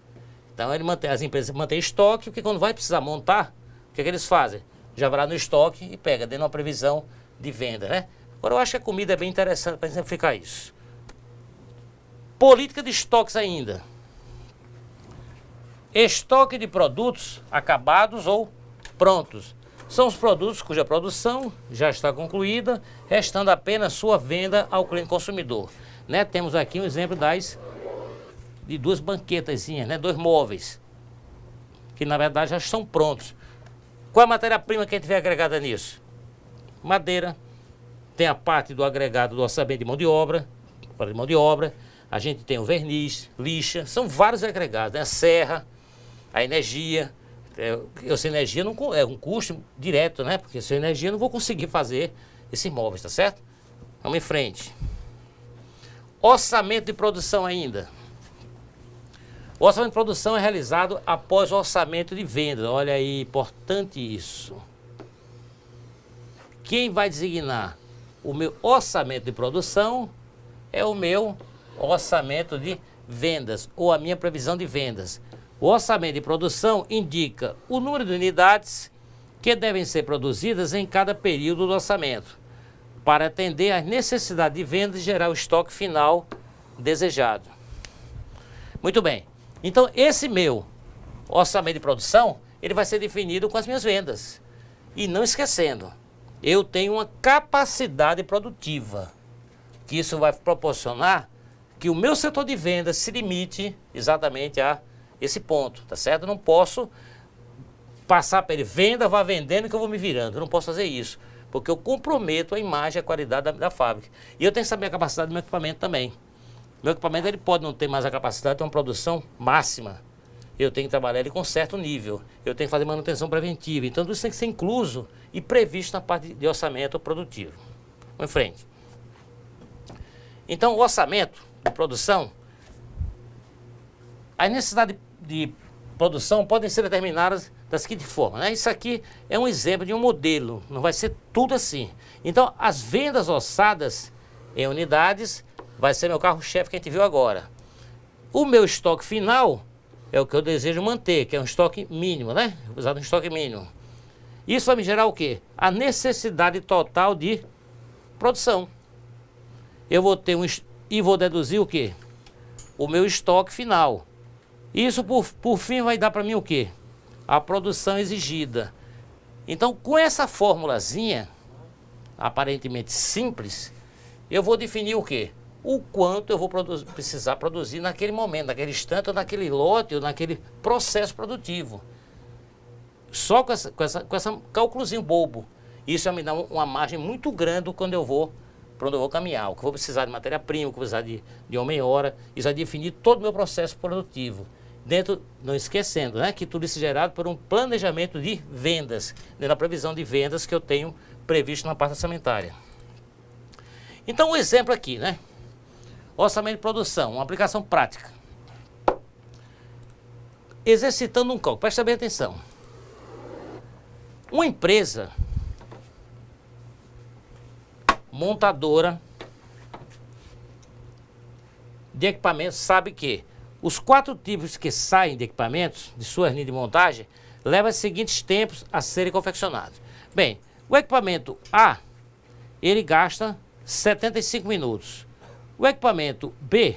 Speaker 1: Então as empresas mantêm estoque, porque quando vai precisar montar, o que eles fazem? Já vai lá no estoque e pega, dentro de uma previsão de venda, né? Agora eu acho que a comida é bem interessante para exemplificar isso. Política de estoques ainda. Estoque de produtos acabados ou prontos. São os produtos cuja produção já está concluída, restando apenas sua venda ao cliente consumidor. Né? Temos aqui um exemplo de duas banquetazinhas, né? Dois móveis, que na verdade já estão prontos. Qual a matéria-prima que a gente vê agregada nisso? Madeira, tem a parte do agregado do orçamento de mão de obra, a gente tem o verniz, lixa, são vários agregados, né? A serra, a energia. Eu sem energia não é um custo direto, né? Porque sem energia eu não vou conseguir fazer esses móveis, tá certo? Vamos em frente. Orçamento de produção ainda. O orçamento de produção é realizado após o orçamento de venda. Olha aí, importante isso. Quem vai designar o meu orçamento de produção é o meu orçamento de vendas ou a minha previsão de vendas. O orçamento de produção indica o número de unidades que devem ser produzidas em cada período do orçamento, para atender às necessidades de vendas e gerar o estoque final desejado. Muito bem. Então, esse meu orçamento de produção, ele vai ser definido com as minhas vendas. E não esquecendo, eu tenho uma capacidade produtiva, que isso vai proporcionar que o meu setor de vendas se limite exatamente a esse ponto, tá certo? Eu não posso passar para ele, venda, vá vendendo que eu vou me virando. Eu não posso fazer isso, porque eu comprometo a imagem e a qualidade da fábrica. E eu tenho que saber a capacidade do meu equipamento também. Meu equipamento ele pode não ter mais a capacidade de uma produção máxima. Eu tenho que trabalhar ele com certo nível. Eu tenho que fazer manutenção preventiva. Então, tudo isso tem que ser incluso e previsto na parte de orçamento produtivo. Vamos em frente. Então, o orçamento de produção, as necessidades de produção podem ser determinadas da seguinte forma, né? Isso aqui é um exemplo de um modelo, não vai ser tudo assim. Então, as vendas orçadas em unidades vai ser meu carro-chefe que a gente viu agora. O meu estoque final é o que eu desejo manter, que é um estoque mínimo, né? Usado um estoque mínimo. Isso vai me gerar o quê? A necessidade total de produção. Eu vou ter e vou deduzir o quê? O meu estoque final. Isso, por fim, vai dar para mim o quê? A produção exigida. Então, com essa formulazinha, aparentemente simples, eu vou definir o quê? O quanto eu vou precisar produzir naquele momento, naquele instante, ou naquele lote, ou naquele processo produtivo. Só com essa cálculozinho bobo. Isso vai me dar uma margem muito grande quando eu vou, para onde eu vou caminhar. O que eu vou precisar de matéria-prima, o que eu vou precisar de homem-hora. Isso vai definir todo o meu processo produtivo. Dentro, não esquecendo, né, que tudo isso é gerado por um planejamento de vendas, dentro da previsão de vendas que eu tenho previsto na parte orçamentária. Então, um exemplo aqui, né? Orçamento de produção, uma aplicação prática. Exercitando um cálculo, presta bem atenção. Uma empresa montadora de equipamentos sabe que os 4 tipos que saem de equipamentos, de suas linhas de montagem, levam os seguintes tempos a serem confeccionados. Bem, o equipamento A, ele gasta 75 minutos. O equipamento B,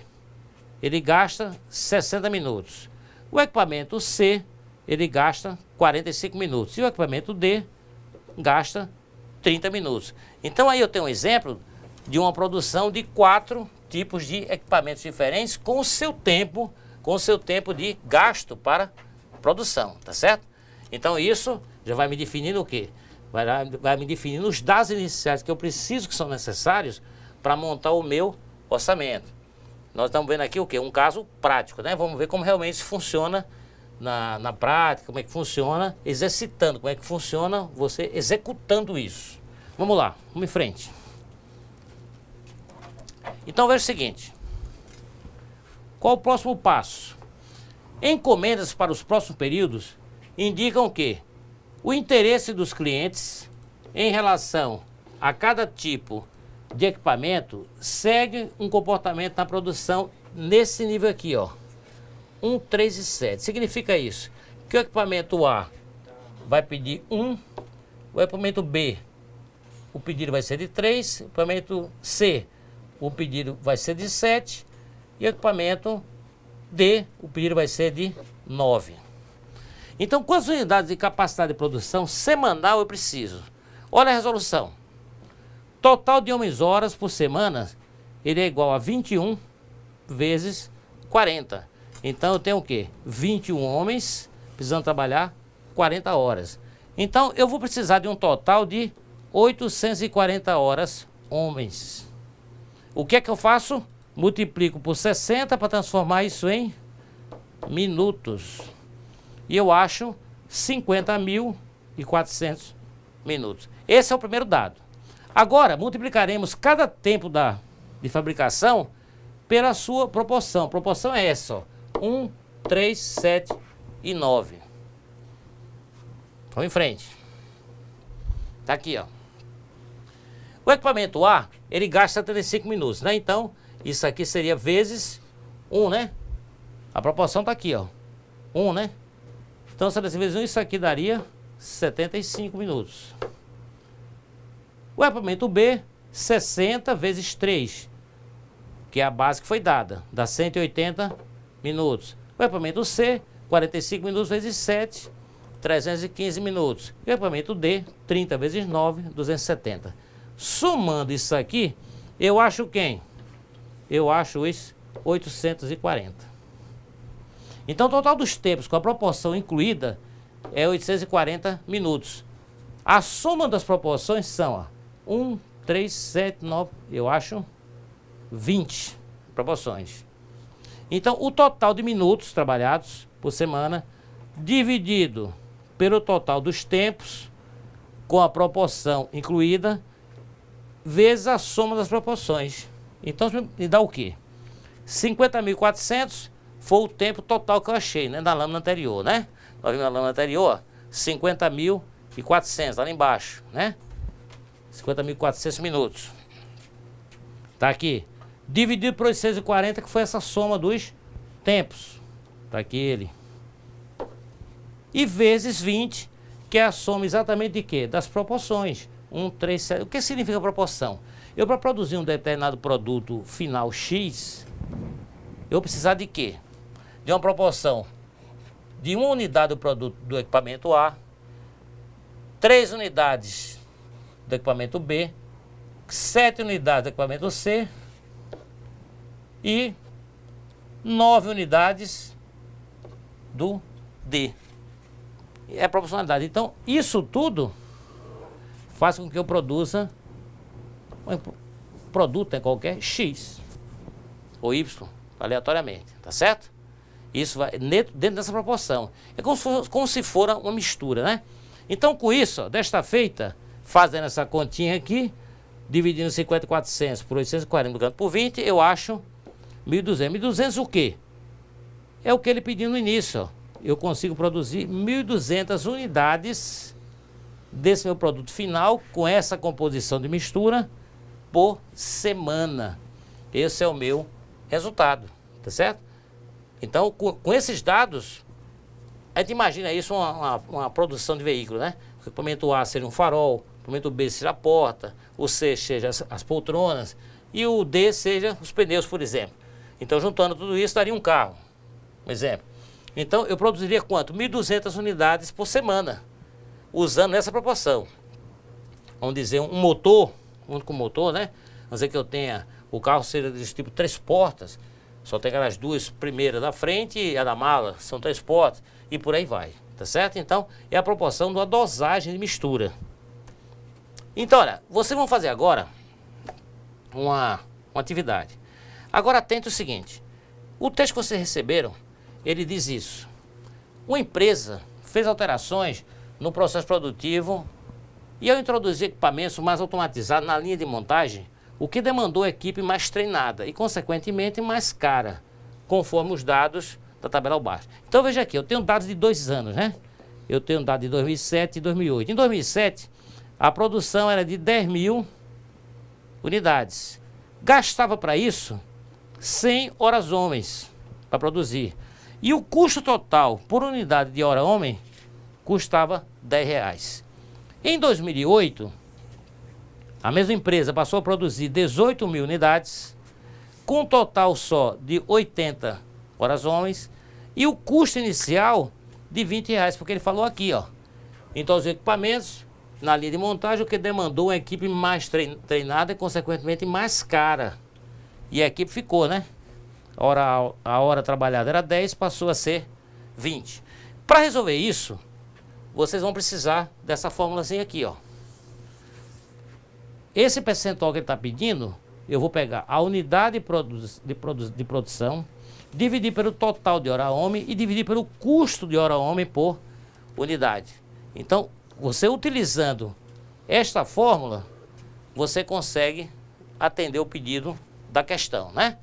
Speaker 1: ele gasta 60 minutos. O equipamento C, ele gasta 45 minutos. E o equipamento D gasta 30 minutos. Então aí eu tenho um exemplo de uma produção de 4 tipos de equipamentos diferentes com o seu tempo de gasto para produção, tá certo? Então isso já vai me definindo o quê? Vai me definindo os dados iniciais que eu preciso, que são necessários para montar o meu orçamento. Nós estamos vendo aqui o quê? Um caso prático, né? Vamos ver como realmente isso funciona na prática, como é que funciona exercitando, como é que funciona você executando isso. Vamos lá, vamos em frente. Então veja o seguinte, qual o próximo passo? Encomendas para os próximos períodos indicam que o interesse dos clientes em relação a cada tipo de equipamento segue um comportamento na produção nesse nível aqui, ó, 1, 3 e 7. Significa isso, que o equipamento A vai pedir 1, o equipamento B, o pedido vai ser de 3, o equipamento C, o pedido vai ser de 7 e o equipamento D, o pedido vai ser de 9. Então, quantas unidades de capacidade de produção semanal eu preciso? Olha a resolução. Total de homens-horas por semana, ele é igual a 21 vezes 40. Então, eu tenho o quê? 21 homens precisando trabalhar 40 horas. Então, eu vou precisar de um total de 840 horas homens. O que é que eu faço? Multiplico por 60 para transformar isso em minutos. E eu acho 50.400 minutos. Esse é o primeiro dado. Agora, multiplicaremos cada tempo de fabricação pela sua proporção. A proporção é essa, ó, 1, 3, 7 e 9. Vamos em frente. Tá aqui, ó. O equipamento A, ele gasta 75 minutos, né? Então, isso aqui seria vezes 1, né? A proporção tá aqui, ó. 1, né? Então, se vezes 1, isso aqui daria 75 minutos. O equipamento B, 60 vezes 3, que é a base que foi dada, dá 180 minutos. O equipamento C, 45 minutos vezes 7, 315 minutos. E o equipamento D, 30 vezes 9, 270. Somando isso aqui, eu acho quem? Eu acho os 840. Então, o total dos tempos com a proporção incluída é 840 minutos. A soma das proporções são 1, 3, 7, 9, eu acho 20 proporções. Então, o total de minutos trabalhados por semana, dividido pelo total dos tempos, com a proporção incluída, vezes a soma das proporções. Então, me dá o quê? 50.400 foi o tempo total que eu achei, né? Na lâmina anterior, né? Nós vimos na lâmina anterior, 50.400, lá embaixo, né? 50.400 minutos. Tá aqui. Dividido por 840, que foi essa soma dos tempos. Tá aqui ele. E vezes 20, que é a soma exatamente de quê? Das proporções. 1, 3, 7. O que significa proporção? Eu, para produzir um determinado produto final X, eu vou precisar de quê? De uma proporção de 1 unidade do produto do equipamento A, 3 unidades do equipamento B, 7 unidades do equipamento C e 9 unidades do D. É a proporcionalidade. Então, isso tudo faz com que eu produza um produto qualquer X ou Y, aleatoriamente, tá certo? Isso vai dentro dessa proporção. É como se for uma mistura, né? Então, com isso, ó, desta feita, fazendo essa continha aqui, dividindo 50.400 por 840 multiplicado por 20, eu acho 1.200. 1.200 o quê? É o que ele pediu no início, ó. Eu consigo produzir 1.200 unidades desse meu produto final com essa composição de mistura por semana. Esse é o meu resultado, tá certo? Então, com esses dados, a gente imagina isso uma produção de veículo, né? O equipamento A seria um farol, o equipamento B seja a porta, o C seja as poltronas e o D seja os pneus, por exemplo. Então, juntando tudo isso, daria um carro, um exemplo. Então, eu produziria quanto? 1.200 unidades por semana, usando essa proporção. Vamos dizer, um motor, um único motor, né? Vamos dizer que eu tenha, o carro seja desse tipo 3 portas, só tem aquelas 2 primeiras da frente e a da mala, são 3 portas, e por aí vai, tá certo? Então, é a proporção de uma dosagem de mistura. Então, olha, vocês vão fazer agora uma atividade. Agora, atente o seguinte, o texto que vocês receberam, ele diz isso. Uma empresa fez alterações no processo produtivo e ao introduzir equipamentos mais automatizados na linha de montagem, o que demandou a equipe mais treinada e, consequentemente, mais cara, conforme os dados da tabela abaixo. Então, veja aqui, eu tenho dados de 2 anos, né? Eu tenho dados de 2007 e 2008. Em 2007, a produção era de 10.000 unidades. Gastava para isso 100 horas homens para produzir. E o custo total por unidade de hora homem custava R$10. Em 2008, a mesma empresa passou a produzir 18.000 unidades, com um total só de 80 horas homens, e o custo inicial de R$20, porque ele falou aqui, ó. Então, os equipamentos, na linha de montagem, o que demandou uma equipe mais treinada e, consequentemente, mais cara. E a equipe ficou, né? A hora trabalhada era 10, passou a ser 20. Para resolver isso, vocês vão precisar dessa fórmulazinha aqui, ó. Esse percentual que ele está pedindo, eu vou pegar a unidade de produção, dividir pelo total de hora homem e dividir pelo custo de hora homem por unidade. Então, você utilizando esta fórmula, você consegue atender o pedido da questão, né?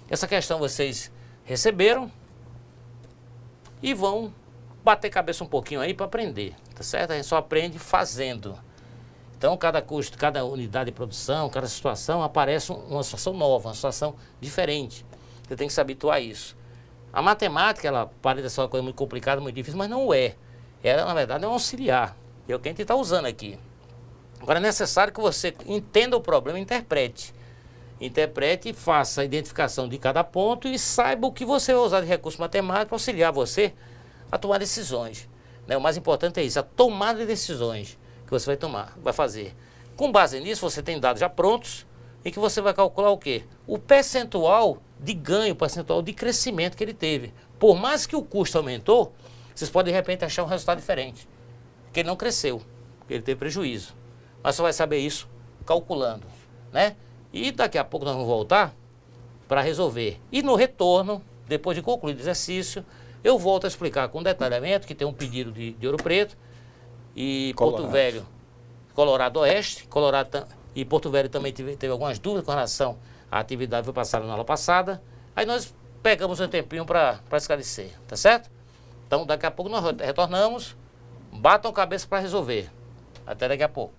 Speaker 1: Essa questão vocês receberam e vão bater cabeça um pouquinho aí para aprender, tá certo? A gente só aprende fazendo. Então, cada custo, cada unidade de produção, cada situação, aparece uma situação nova, uma situação diferente. Você tem que se habituar a isso. A matemática, ela parece ser uma coisa muito complicada, muito difícil, mas não é. Ela, na verdade, é um auxiliar. É o que a gente está usando aqui. Agora, é necessário que você entenda o problema e interprete. Interprete e faça a identificação de cada ponto e saiba o que você vai usar de recurso matemático para auxiliar você a tomar decisões. Né? O mais importante é isso, a tomada de decisões que você vai fazer. Com base nisso, você tem dados já prontos e que você vai calcular o quê? O percentual de ganho, o percentual de crescimento que ele teve. Por mais que o custo aumentou, vocês podem de repente achar um resultado diferente. Porque ele não cresceu, porque ele teve prejuízo. Mas você vai saber isso calculando, né? E daqui a pouco nós vamos voltar para resolver. E no retorno, depois de concluído o exercício, eu volto a explicar com detalhamento que tem um pedido de Ouro Preto e
Speaker 2: Colorado.
Speaker 1: Porto Velho, Colorado Oeste, e Porto Velho também teve algumas dúvidas com relação à atividade que foi passada na aula passada. Aí nós pegamos um tempinho para esclarecer, tá certo? Então daqui a pouco nós retornamos, batam a cabeça para resolver. Até daqui a pouco.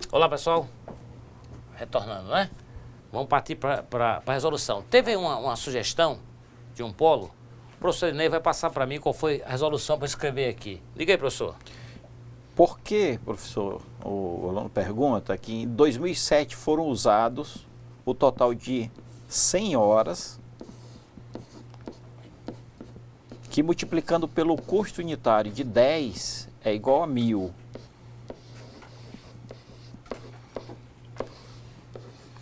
Speaker 1: Olá pessoal, retornando, né? Vamos partir para a resolução. Teve uma sugestão de um polo, o professor Inei vai passar para mim qual foi a resolução para escrever aqui. Liga aí, professor.
Speaker 2: Por que, professor, o aluno pergunta que em 2007 foram usados o total de 100 horas, que multiplicando pelo custo unitário de 10 é igual a 1.000.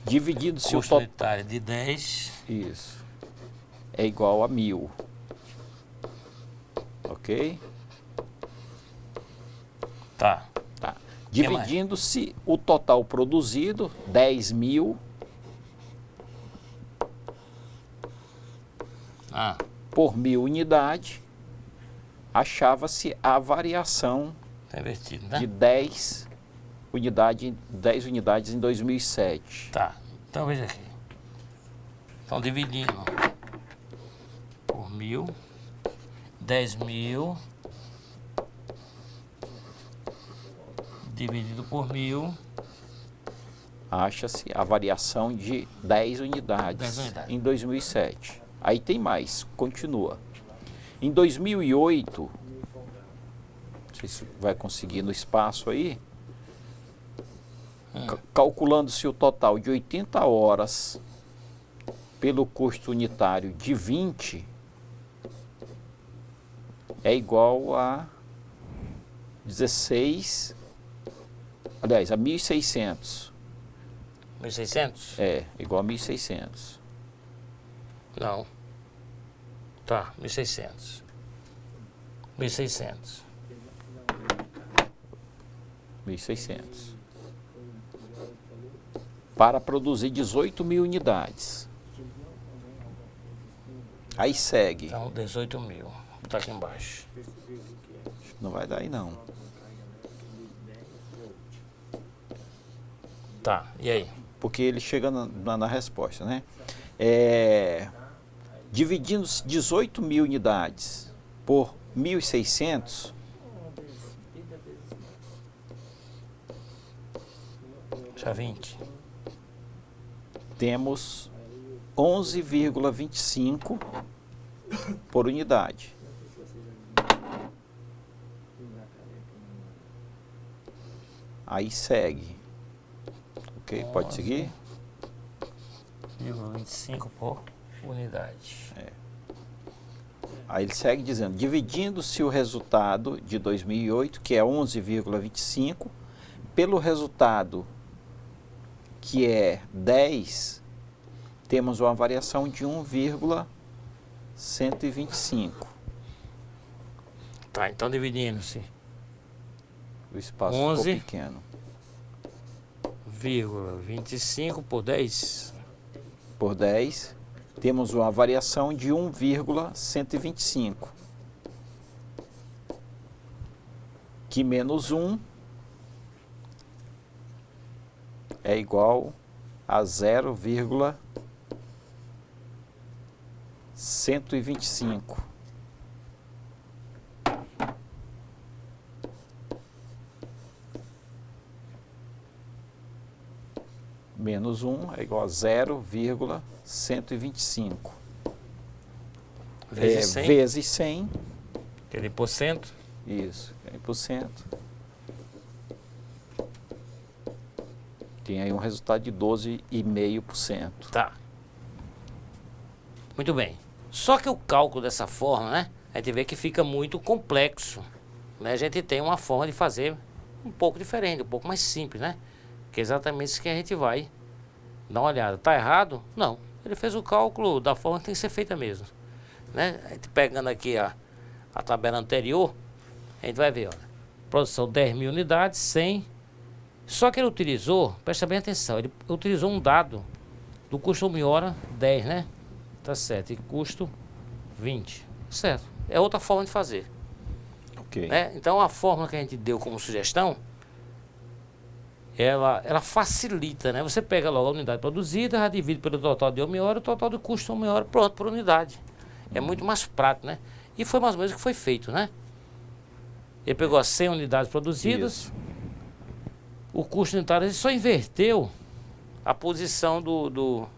Speaker 2: Dividido-se o
Speaker 1: Custo
Speaker 2: total...
Speaker 1: unitário de 10.
Speaker 2: Isso. É igual a 1.000. Ok?
Speaker 1: Tá.
Speaker 2: Tá. Dividindo-se o total produzido, 10.000, por 1.000 unidades, achava-se a variação
Speaker 1: Tá invertido, né?
Speaker 2: de 10 unidades em 2007.
Speaker 1: Tá. Então veja aqui. Então dividindo por 1.000, 10.000 dividido por 1.000.
Speaker 2: Acha-se a variação de 10 unidades,
Speaker 1: 10 unidades
Speaker 2: em 2007. Aí tem mais, continua. Em 2008, não sei se vai conseguir no espaço aí, calculando-se o total de 80 horas pelo custo unitário de 20, é igual a 16, aliás, a 1.600.
Speaker 1: 1.600?
Speaker 2: É, igual a 1.600.
Speaker 1: Não. Tá, 1.600. 1.600.
Speaker 2: 1.600. Para produzir 18.000 unidades. Aí segue.
Speaker 1: Então, 18.000. Vou botar aqui embaixo.
Speaker 2: Não vai dar aí não.
Speaker 1: Tá, e aí?
Speaker 2: Porque ele chega na resposta, né? Dividindo 18.000 unidades por 1.600,
Speaker 1: Já 20.
Speaker 2: temos 11,25 por unidade. Aí segue. Ok, pode seguir?
Speaker 1: 11,25 por unidade.
Speaker 2: Aí ele segue dizendo, dividindo-se o resultado de 2008, que é 11,25, pelo resultado, que é 10, temos uma variação de 1,125.
Speaker 1: Tá, então dividindo-se
Speaker 2: O espaço
Speaker 1: 11.
Speaker 2: ficou pequeno.
Speaker 1: 25 por 10.
Speaker 2: Por 10, temos uma variação de 1,125. Que menos 1 é igual a 0,125. Menos 1 é igual a 0,125.
Speaker 1: Vezes 100.
Speaker 2: Vezes 100.
Speaker 1: Aquele por cento.
Speaker 2: Isso, 100%. Tem aí um resultado de 12,5%.
Speaker 1: Tá. Muito bem. Só que o cálculo dessa forma, né? A gente vê que fica muito complexo. Né? A gente tem uma forma de fazer um pouco diferente, um pouco mais simples, né? Que é exatamente isso que a gente vai dar uma olhada. Tá errado? Não. Ele fez o cálculo da forma que tem que ser feita mesmo. Né? A gente pegando aqui a tabela anterior, a gente vai ver, olha, produção 10.000 unidades, 100. Só que ele utilizou, presta bem atenção, ele utilizou um dado do custo hora 10, né? Tá certo, e custo 20, certo. É outra forma de fazer.
Speaker 2: Ok.
Speaker 1: Né? Então a fórmula que a gente deu como sugestão, ela facilita, né? Você pega logo a unidade produzida, já divide pelo total de hora, o total do custo hora, pronto, por unidade. É muito mais prático, né? E foi mais ou menos o que foi feito, né? Ele pegou as 100 unidades produzidas,
Speaker 2: Isso.
Speaker 1: o custo unitário, ele só inverteu a posição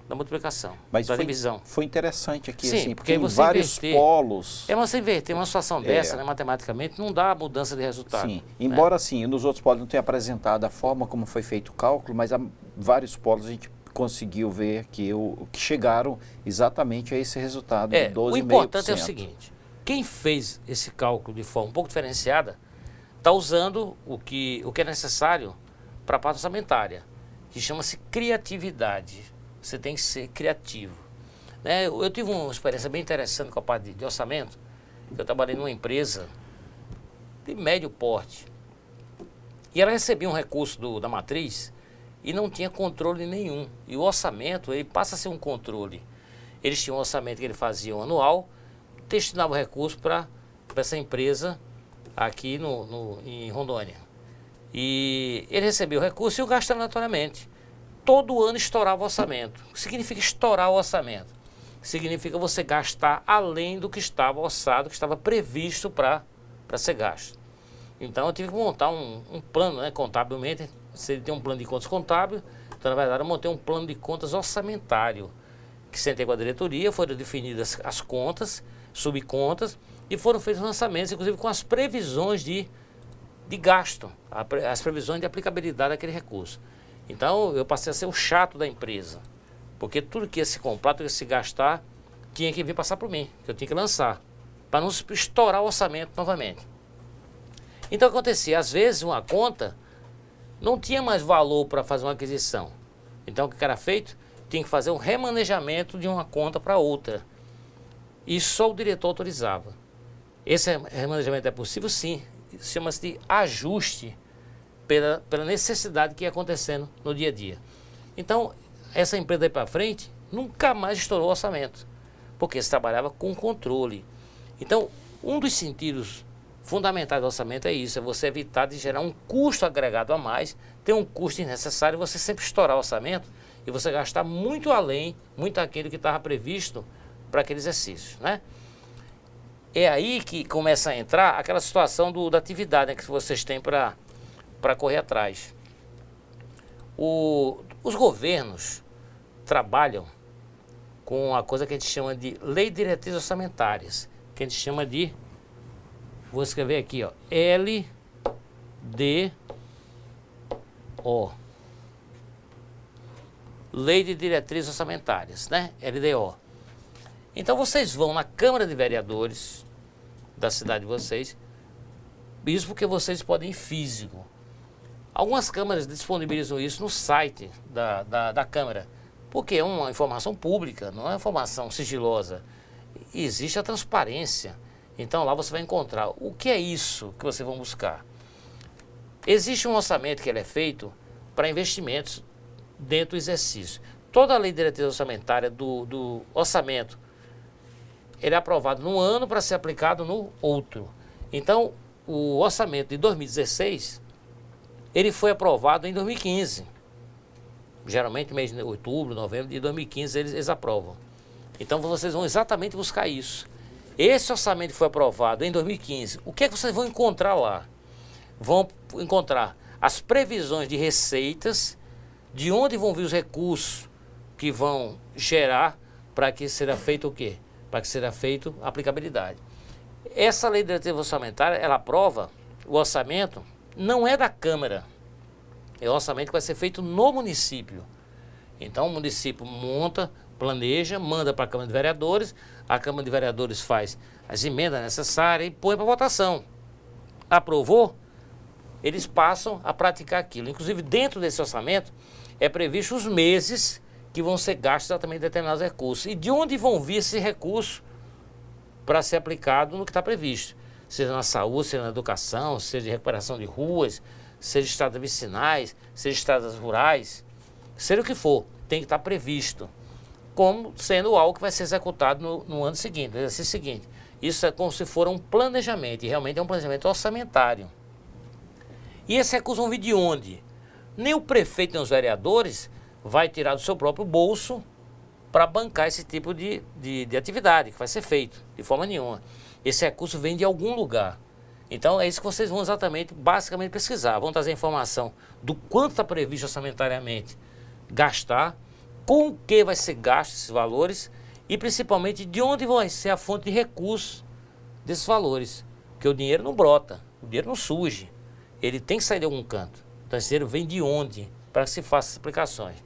Speaker 1: da multiplicação,
Speaker 2: Mas
Speaker 1: da divisão.
Speaker 2: foi interessante aqui,
Speaker 1: Sim,
Speaker 2: assim,
Speaker 1: porque
Speaker 2: porque em
Speaker 1: você
Speaker 2: vários
Speaker 1: inverter-
Speaker 2: polos.
Speaker 1: Mas você inverter uma situação dessa, né, matematicamente, não dá mudança de resultado.
Speaker 2: Sim,
Speaker 1: né?
Speaker 2: embora assim, nos outros polos não tenha apresentado a forma como foi feito o cálculo, mas há vários polos a gente conseguiu ver que chegaram exatamente a esse resultado de 12,5%.
Speaker 1: O importante é o seguinte, quem fez esse cálculo de forma um pouco diferenciada, está usando o que é necessário para a parte orçamentária, que chama-se criatividade. Você tem que ser criativo. Né? Eu tive uma experiência bem interessante com a parte de orçamento. Eu trabalhei numa empresa de médio porte. E ela recebia um recurso da matriz e não tinha controle nenhum. E o orçamento, ele passa a ser um controle. Eles tinham um orçamento que eles faziam anual, destinavam o recurso para essa empresa aqui em Rondônia. E ele recebia o recurso e o gastava aleatoriamente. Todo ano estourava o orçamento. O que significa estourar o orçamento? Significa você gastar além do que estava orçado, que estava previsto para ser gasto. Então eu tive que montar um plano, né, contabilmente. Você tem um plano de contas contábil, então na verdade eu montei um plano de contas orçamentário, que sentei com a diretoria, foram definidas as contas, subcontas, e foram feitos lançamentos, inclusive com as previsões de gasto, as previsões de aplicabilidade daquele recurso. Então eu passei a ser o chato da empresa, porque tudo que ia se comprar, tudo que ia se gastar, tinha que vir passar por mim, que eu tinha que lançar, para não estourar o orçamento novamente. Então acontecia, às vezes uma conta não tinha mais valor para fazer uma aquisição. Então o que era feito? Tinha que fazer um remanejamento de uma conta para outra. E só o diretor autorizava. Esse remanejamento é possível? Sim. Chama-se de ajuste pela necessidade que ia acontecendo no dia a dia. Então, essa empresa daí para frente nunca mais estourou o orçamento, porque se trabalhava com controle. Então, um dos sentidos fundamentais do orçamento é isso, é você evitar de gerar um custo agregado a mais, ter um custo desnecessário, você sempre estourar o orçamento e você gastar muito além, muito aquém do que estava previsto para aquele exercício, né? É aí que começa a entrar aquela situação da atividade, né, que vocês têm para correr atrás. Os governos trabalham com a coisa que a gente chama de Lei de Diretrizes Orçamentárias, que a gente chama de, vou escrever aqui, ó, LDO. Lei de Diretrizes Orçamentárias, né? LDO. Então vocês vão na Câmara de Vereadores da cidade de vocês, isso porque vocês podem ir físico. Algumas câmaras disponibilizam isso no site da Câmara, porque é uma informação pública, não é uma informação sigilosa. E existe a transparência. Então lá você vai encontrar o que é isso que vocês vão buscar. Existe um orçamento que ele é feito para investimentos dentro do exercício. Toda a lei de diretriz orçamentária do orçamento, ele é aprovado num ano para ser aplicado no outro. Então, o orçamento de 2016, ele foi aprovado em 2015. Geralmente mês de outubro, novembro de 2015 eles aprovam. Então vocês vão exatamente buscar isso. Esse orçamento que foi aprovado em 2015, o que é que vocês vão encontrar lá? Vão encontrar as previsões de receitas, de onde vão vir os recursos que vão gerar para que seja feito o quê? Para que seja feito a aplicabilidade. Essa lei de diretriz orçamentária, ela aprova o orçamento, não é da Câmara, é o orçamento que vai ser feito no município. Então o município monta, planeja, manda para a Câmara de Vereadores, a Câmara de Vereadores faz as emendas necessárias e põe para votação. Aprovou, eles passam a praticar aquilo. Inclusive dentro desse orçamento é previsto os meses que vão ser gastos exatamente determinados recursos. E de onde vão vir esses recursos para ser aplicado no que está previsto. Seja na saúde, seja na educação, seja de recuperação de ruas, seja estradas vicinais, seja estradas rurais, seja o que for, tem que estar previsto, como sendo algo que vai ser executado no ano seguinte, no exercício seguinte. Isso é como se for um planejamento, e realmente é um planejamento orçamentário. E esse recurso vão vir de onde? Nem o prefeito nem os vereadores vai tirar do seu próprio bolso para bancar esse tipo de atividade que vai ser feito, de forma nenhuma. Esse recurso vem de algum lugar. Então é isso que vocês vão exatamente, basicamente pesquisar. Vão trazer informação do quanto está previsto orçamentariamente gastar, com o que vai ser gasto esses valores e principalmente de onde vai ser a fonte de recursos desses valores. Porque o dinheiro não brota, o dinheiro não surge. Ele tem que sair de algum canto. Então esse dinheiro vem de onde para que se faça as aplicações.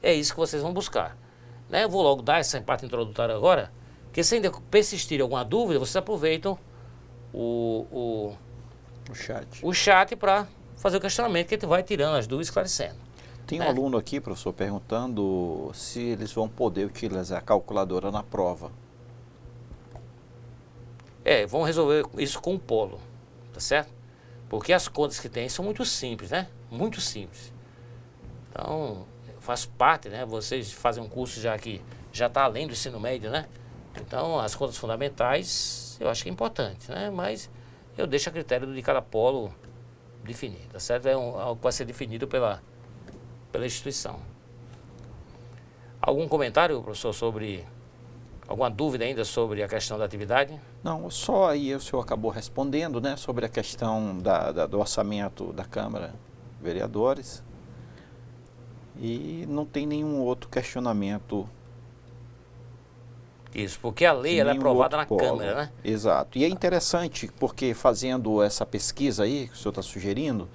Speaker 1: É isso que vocês vão buscar. Né? Eu vou logo dar essa parte introdutória agora, porque se ainda persistir alguma dúvida, vocês aproveitam o chat para fazer o questionamento, que a gente vai tirando as dúvidas e esclarecendo.
Speaker 2: Tem um aluno aqui, professor, perguntando se eles vão poder utilizar a calculadora na prova.
Speaker 1: Vão resolver isso com o polo, tá certo? Porque as contas que tem são muito simples, né? Muito simples. Então, faz parte, né? Vocês fazem um curso já que já está além do ensino médio, né? Então, as contas fundamentais, eu acho que é importante, né? Mas eu deixo a critério de cada polo definir, tá certo? É algo que vai ser definido pela instituição. Algum comentário, professor, sobre... Alguma dúvida ainda sobre a questão da atividade?
Speaker 2: Não, só aí o senhor acabou respondendo, né? Sobre a questão do orçamento da Câmara de Vereadores. E não tem nenhum outro questionamento.
Speaker 1: Isso, porque a lei ela é aprovada na Câmara, né?
Speaker 2: Exato. E é interessante, porque fazendo essa pesquisa aí, que o senhor está sugerindo,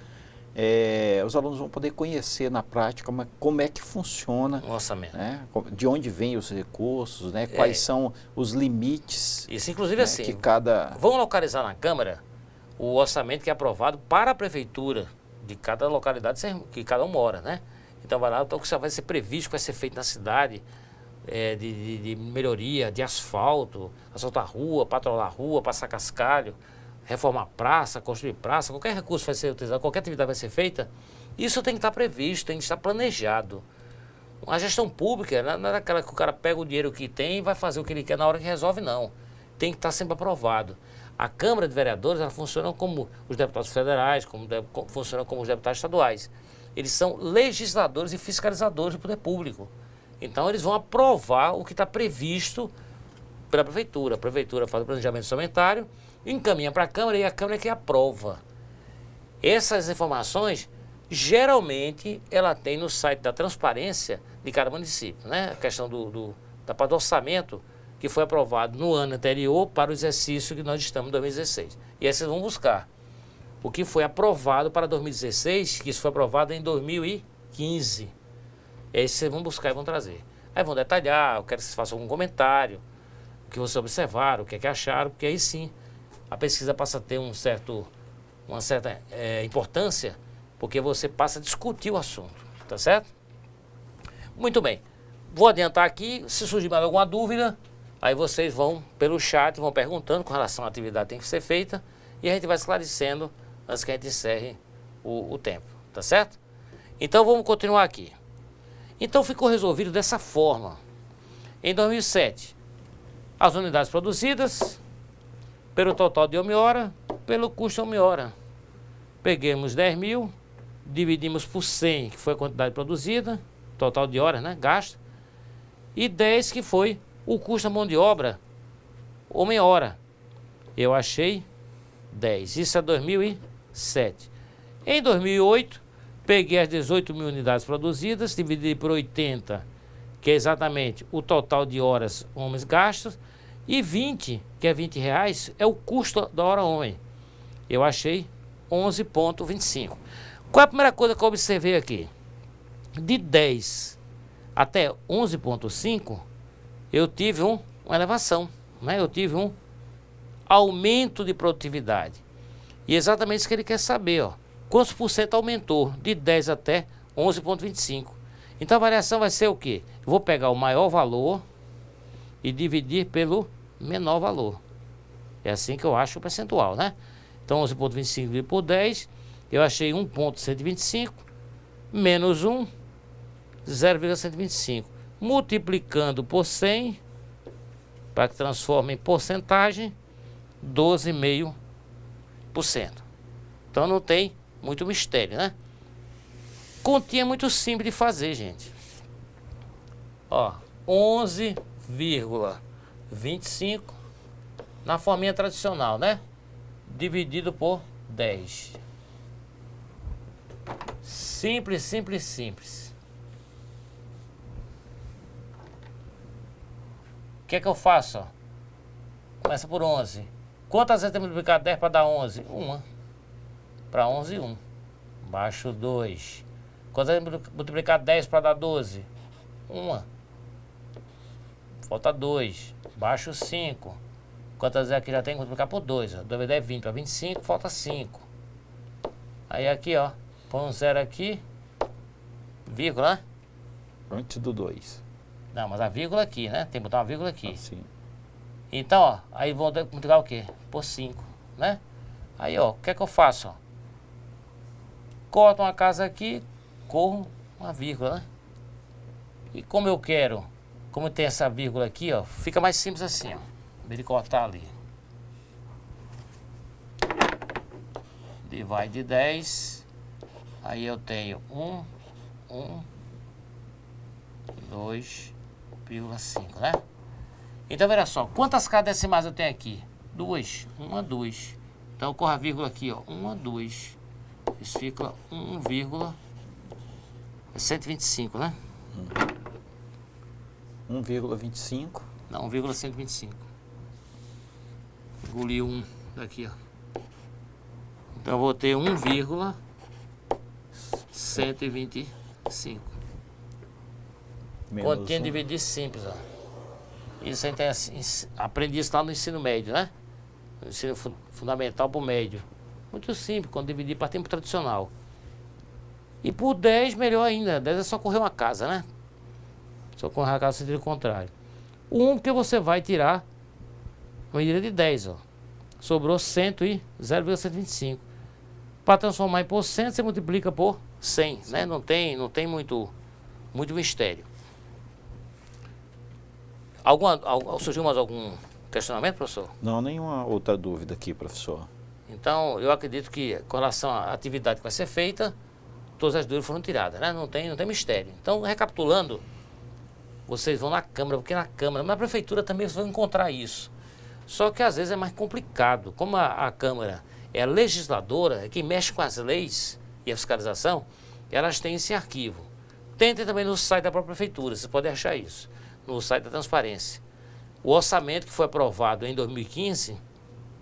Speaker 2: os alunos vão poder conhecer na prática como é que funciona
Speaker 1: o orçamento,
Speaker 2: né? De onde vêm os recursos, né? Quais são os limites.
Speaker 1: Isso, inclusive
Speaker 2: né?
Speaker 1: assim,
Speaker 2: que cada...
Speaker 1: vão localizar na Câmara o orçamento que é aprovado para a prefeitura de cada localidade que cada um mora, né? Então vai lá, então que vai ser previsto, que vai ser feito na cidade, de melhoria, de asfalto, asfaltar rua, patrulhar rua, passar cascalho, reformar praça, construir praça, qualquer recurso vai ser utilizado, qualquer atividade vai ser feita, isso tem que estar previsto, tem que estar planejado. A gestão pública não é daquela que o cara pega o dinheiro que tem e vai fazer o que ele quer na hora que resolve, não. Tem que estar sempre aprovado. A Câmara de Vereadores, ela funciona como os deputados federais, funciona como os deputados estaduais. Eles são legisladores e fiscalizadores do poder público. Então eles vão aprovar o que está previsto pela prefeitura. A prefeitura faz o planejamento orçamentário, encaminha para a Câmara e a Câmara é que aprova. Essas informações, geralmente, ela tem no site da transparência de cada município, né? A questão da parte do orçamento que foi aprovado no ano anterior para o exercício que nós estamos em 2016. E aí vocês vão buscar o que foi aprovado para 2016, que isso foi aprovado em 2015. E aí vocês vão buscar e vão trazer. Aí vão detalhar, eu quero que vocês façam algum comentário, o que vocês observaram, o que é que acharam, porque aí sim a pesquisa passa a ter uma certa importância, porque você passa a discutir o assunto, tá certo? Muito bem, vou adiantar aqui, se surgir mais alguma dúvida, aí vocês vão pelo chat, vão perguntando com relação à atividade que tem que ser feita, e a gente vai esclarecendo antes que a gente encerre o tempo, tá certo? Então vamos continuar aqui. Então ficou resolvido dessa forma. Em 2007, as unidades produzidas, pelo total de homem-hora, pelo custo homem-hora. Peguemos 10 mil, dividimos por 100, que foi a quantidade produzida, total de horas, né, gasto, e 10 que foi o custo da mão de obra, homem-hora. Eu achei 10. Isso é 2007. Em 2008, peguei as 18 mil unidades produzidas, dividi por 80, que é exatamente o total de horas homens gastos, e 20, que é R$20, é o custo da hora homem. Eu achei 11,25. Qual é a primeira coisa que eu observei aqui? De 10 até 11,5, eu tive uma elevação, né? Eu tive um aumento de produtividade. E exatamente isso que ele quer saber, ó. Quantos por cento aumentou de 10 até 11,25? Então a variação vai ser o quê? Eu vou pegar o maior valor e dividir pelo menor valor. É assim que eu acho o percentual, né? Então 11,25 dividido por 10, eu achei 1,125 menos 1, 0,125. Multiplicando por 100, para que transforme em porcentagem, 12,5%. Então não tem muito mistério, né? Continha muito simples de fazer, gente. Ó, 11,25 na forminha tradicional, né? Dividido por 10. Simples, simples, simples. O que é que eu faço, ó? Começa por 11. Quantas vezes tem multiplicado 10 para dar 11? Uma. Para 11, 1. Baixo 2. Quantas vezes multiplicar 10 para dar 12? Uma. Falta 2. Baixo 5. Quantas vezes aqui já tem que multiplicar por 2? 2 vezes 10 é 20. Para 25, falta 5. Aí aqui, ó. Põe um 0 aqui. Vírgula, né?
Speaker 2: Antes do 2.
Speaker 1: Não, mas a vírgula aqui, né? Tem que botar uma vírgula aqui.
Speaker 2: Assim.
Speaker 1: Então, ó. Aí vou multiplicar o quê? Por 5, né? Aí, ó. O que é que eu faço, ó? Corto uma casa aqui. Corro uma vírgula, né? E como eu quero, como tem essa vírgula aqui, ó, fica mais simples assim, ó. Em vez de cortar ali. Divide 10. Aí eu tenho 2,5, né? Então, veja só, quantas casas decimais eu tenho aqui? 2. 2. Então, eu corro a vírgula aqui, ó. 2. Isso fica 1,125, né?
Speaker 2: 1,25.
Speaker 1: Não, 1,125. Engoli 1 daqui, ó. Então eu vou ter 1,125. Continha dividir simples, ó. Isso a gente aprendi isso lá no ensino médio, né? No ensino fundamental para o médio. Muito simples, quando dividir para tempo tradicional. E por 10, melhor ainda. 10 é só correr uma casa, né? Só correr uma casa no sentido contrário. O 1 porque você vai tirar uma medida de 10, ó. Sobrou 0,125. Para transformar em porcento, você multiplica por 100, né? Não tem muito mistério. Surgiu mais algum questionamento, professor?
Speaker 2: Não, nenhuma outra dúvida aqui, professor.
Speaker 1: Então, eu acredito que com relação à atividade que vai ser feita, todas as dúvidas foram tiradas, né? Não tem mistério. Então, recapitulando, vocês vão na Câmara, porque na Câmara, na Prefeitura também vocês vão encontrar isso. Só que às vezes é mais complicado. Como a Câmara é a legisladora, é quem mexe com as leis e a fiscalização, elas têm esse arquivo. Tentem também no site da própria Prefeitura, vocês podem achar isso, no site da Transparência. O orçamento que foi aprovado em 2015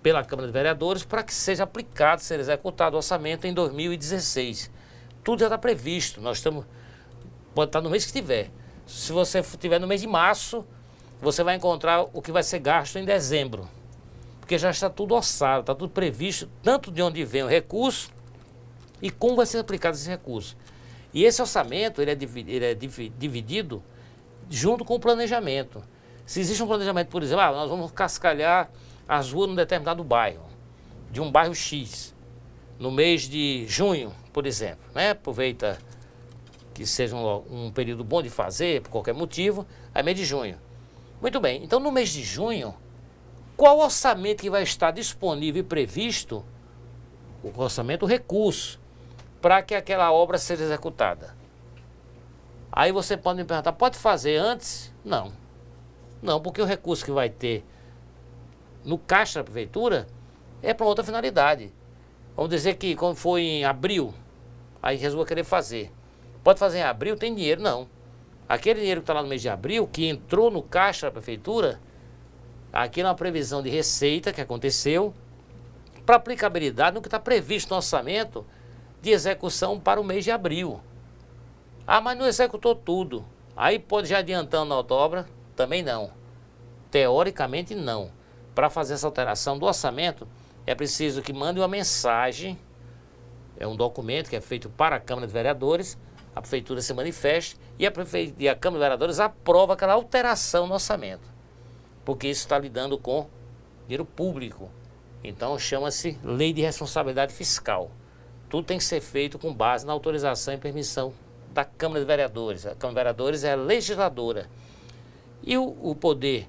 Speaker 1: pela Câmara de Vereadores para que seja aplicado, seja executado o orçamento em 2016. Tudo já está previsto, pode estar no mês que tiver. Se você estiver no mês de março, você vai encontrar o que vai ser gasto em dezembro. Porque já está tudo orçado, está tudo previsto, tanto de onde vem o recurso e como vai ser aplicado esse recurso. E esse orçamento ele é dividido junto com o planejamento. Se existe um planejamento, por exemplo, nós vamos cascalhar as ruas num determinado bairro, de um bairro X, no mês de junho, por exemplo, né? Aproveita que seja um período bom de fazer, por qualquer motivo, é mês de junho. Muito bem, então no mês de junho, qual orçamento que vai estar disponível e previsto, o orçamento, o recurso, para que aquela obra seja executada? Aí você pode me perguntar, pode fazer antes? Não. Não, porque o recurso que vai ter no caixa da prefeitura é para outra finalidade. Vamos dizer que quando foi em abril, aí resolveu querer fazer. Pode fazer em abril, tem dinheiro? Não. Aquele dinheiro que está lá no mês de abril, que entrou no caixa da prefeitura, aqui é uma previsão de receita que aconteceu, para aplicabilidade no que está previsto no orçamento de execução para o mês de abril. Ah, mas não executou tudo. Aí pode já adiantando na obra? Também não. Teoricamente não. Para fazer essa alteração do orçamento, é preciso que mande uma mensagem, é um documento que é feito para a Câmara de Vereadores, a Prefeitura se manifeste e a Câmara de Vereadores aprova aquela alteração no orçamento. Porque isso está lidando com dinheiro público. Então chama-se Lei de Responsabilidade Fiscal. Tudo tem que ser feito com base na autorização e permissão da Câmara de Vereadores. A Câmara de Vereadores é a legisladora. E o poder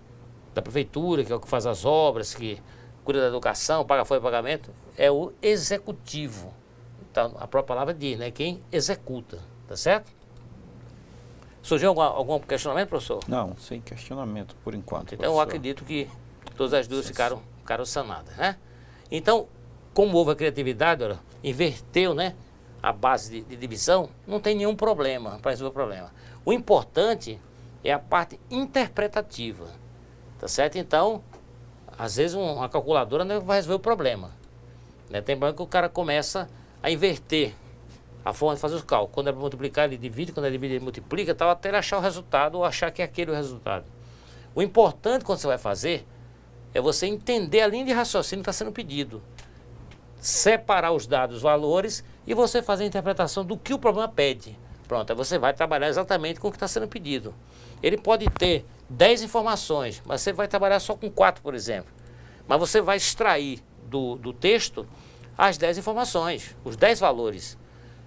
Speaker 1: da Prefeitura, que é o que faz as obras, que cuida da educação, paga folha de pagamento, é o executivo. Então, a própria palavra diz, né? Quem executa, tá certo? Surgiu algum questionamento, professor?
Speaker 2: Não, sem questionamento, por enquanto.
Speaker 1: Então, eu acredito que todas as dúvidas ficaram sanadas, né? Então, como houve a criatividade, olha, inverteu, né, a base de divisão, não tem nenhum problema para resolver o problema. O importante é a parte interpretativa, tá certo? Então, às vezes uma calculadora não vai resolver o problema, né? Tem problema que o cara começa a inverter a forma de fazer os cálculos. Quando é para multiplicar, ele divide, quando é divide, ele multiplica, tal, até ele achar o resultado ou achar que é aquele o resultado. O importante quando você vai fazer é você entender a linha de raciocínio que está sendo pedido, separar os dados, os valores e você fazer a interpretação do que o problema pede. Pronto, aí você vai trabalhar exatamente com o que está sendo pedido. Ele pode ter 10 informações, mas você vai trabalhar só com 4, por exemplo. Mas você vai extrair do texto as 10 informações, os 10 valores.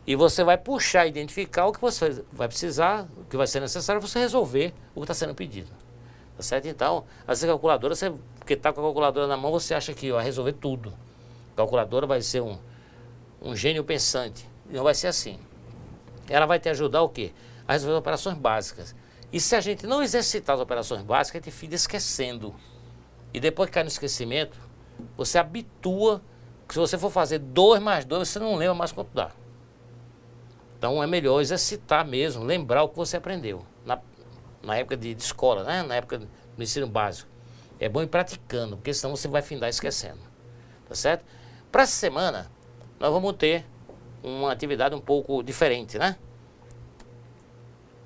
Speaker 1: E você vai puxar, identificar o que você vai precisar, o que vai ser necessário para você resolver o que está sendo pedido. Tá certo? Então, às vezes a calculadora, porque está com a calculadora na mão, você acha que vai resolver tudo. A calculadora vai ser um gênio pensante. E não vai ser assim. Ela vai te ajudar o quê? A resolver operações básicas. E se a gente não exercitar as operações básicas, a gente fica esquecendo. E depois que cai no esquecimento, você habitua que se você for fazer 2 mais 2, você não lembra mais quanto dá. Então é melhor exercitar mesmo, lembrar o que você aprendeu na época de escola, né? Na época do ensino básico. É bom ir praticando, porque senão você vai findar esquecendo. Tá certo? Para essa semana, nós vamos ter uma atividade um pouco diferente, né?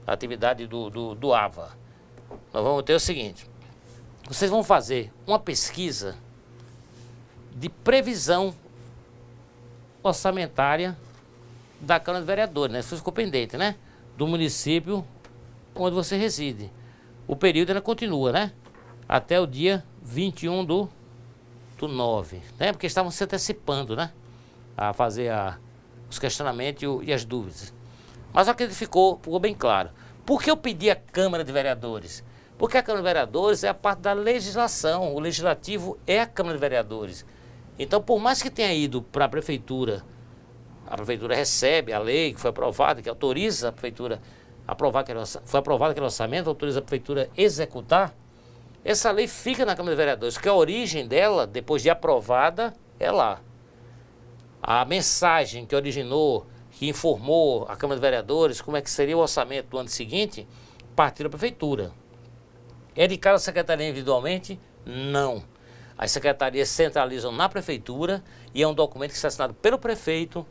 Speaker 1: A atividade do AVA. Nós vamos ter o seguinte: vocês vão fazer uma pesquisa de previsão orçamentária da Câmara de Vereadores, né? Isso ficou pendente, né? Do município onde você reside. O período ainda continua, né? Até o dia 21 do 9, né? Porque estavam se antecipando, né? A fazer os questionamentos e as dúvidas. Mas aquilo ficou bem claro. Por que eu pedi a Câmara de Vereadores? Porque a Câmara de Vereadores é a parte da legislação. O legislativo é a Câmara de Vereadores. Então, por mais que tenha ido para a prefeitura recebe a lei que foi aprovada, que autoriza a prefeitura a aprovar foi aprovado aquele orçamento, autoriza a prefeitura a executar, essa lei fica na Câmara de Vereadores, porque a origem dela, depois de aprovada, é lá. A mensagem que originou, que informou a Câmara de Vereadores como é que seria o orçamento do ano seguinte, partiu da prefeitura. É de cada secretaria individualmente? Não. As secretarias centralizam na prefeitura e é um documento que está assinado pelo prefeito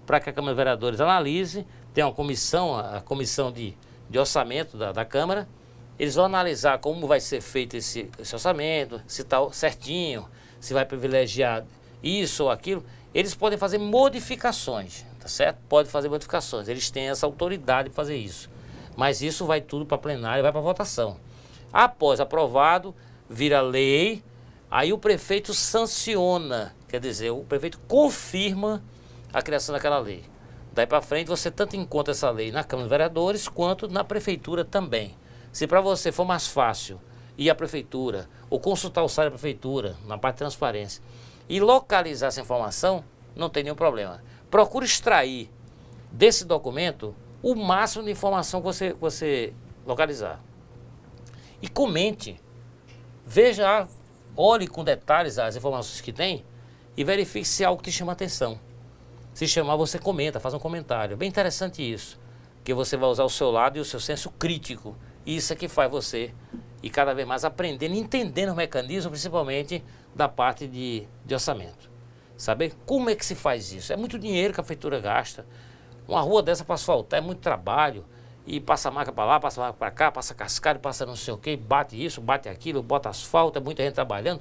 Speaker 1: para que a Câmara de Vereadores analise. Tem uma comissão, a comissão de orçamento da Câmara. Eles vão analisar como vai ser feito esse orçamento, se está certinho, se vai privilegiar isso ou aquilo. Eles podem fazer modificações, tá certo? Podem fazer modificações, eles têm essa autoridade de fazer isso. Mas isso vai tudo para plenário, vai para votação. Após aprovado, vira lei, aí o prefeito sanciona, quer dizer, o prefeito confirma a criação daquela lei. Daí para frente você tanto encontra essa lei na Câmara de Vereadores quanto na prefeitura também. Se para você for mais fácil ir à prefeitura ou consultar o site da prefeitura na parte de transparência e localizar essa informação, não tem nenhum problema. Procure extrair desse documento o máximo de informação que você localizar. E comente. Veja, olhe com detalhes as informações que tem e verifique se algo te chama atenção. Se chamar, você comenta, faz um comentário. Bem interessante isso, que você vai usar o seu lado e o seu senso crítico. Isso é que faz você ir cada vez mais aprendendo, entendendo o mecanismo, principalmente da parte de orçamento. Saber como é que se faz isso. É muito dinheiro que a prefeitura gasta. Uma rua dessa para asfaltar é muito trabalho. E passa maca para lá, passa maca para cá, passa cascalho, passa não sei o que, bate isso, bate aquilo, bota asfalto, é muita gente trabalhando.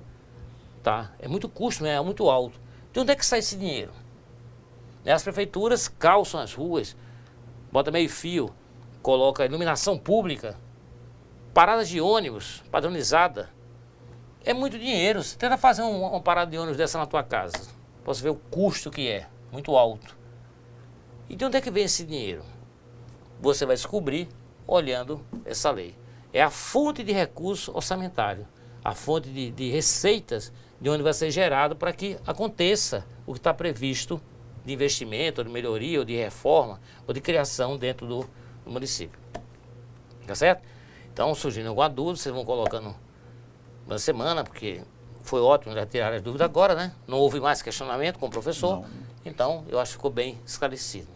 Speaker 1: Tá? É muito custo, né? É muito alto. De onde é que sai esse dinheiro? As prefeituras calçam as ruas, bota meio fio, coloca iluminação pública, paradas de ônibus padronizada. É muito dinheiro. Você tenta fazer uma parada de ônibus dessa na tua casa, pra você ver o custo que é, muito alto. E de onde é que vem esse dinheiro? Você vai descobrir olhando essa lei. É a fonte de recurso orçamentário, a fonte de receitas de onde vai ser gerado para que aconteça o que está previsto de investimento, ou de melhoria, ou de reforma, ou de criação dentro do município. Tá certo? Então, surgindo alguma dúvida, vocês vão colocando na semana, porque foi ótimo, já tiraram as dúvidas agora, né? Não houve mais questionamento com o professor, então eu acho que ficou bem esclarecido.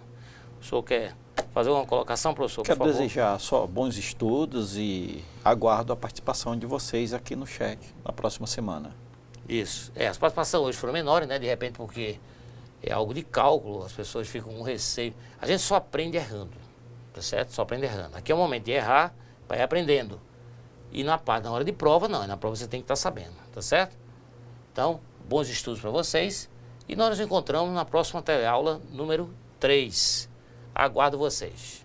Speaker 1: O senhor quer fazer uma colocação, professor,
Speaker 2: Quero
Speaker 1: por favor?
Speaker 2: desejar só bons estudos e aguardo a participação de vocês aqui no chat na próxima semana.
Speaker 1: Isso. As participações hoje foram menores, né? De repente, porque é algo de cálculo, as pessoas ficam com receio. A gente só aprende errando, tá certo? Só aprende errando. Aqui é o momento de errar, vai aprendendo. E na hora de prova, não. Na prova você tem que estar sabendo, tá certo? Então, bons estudos para vocês. E nós nos encontramos na próxima teleaula número 3. Aguardo vocês.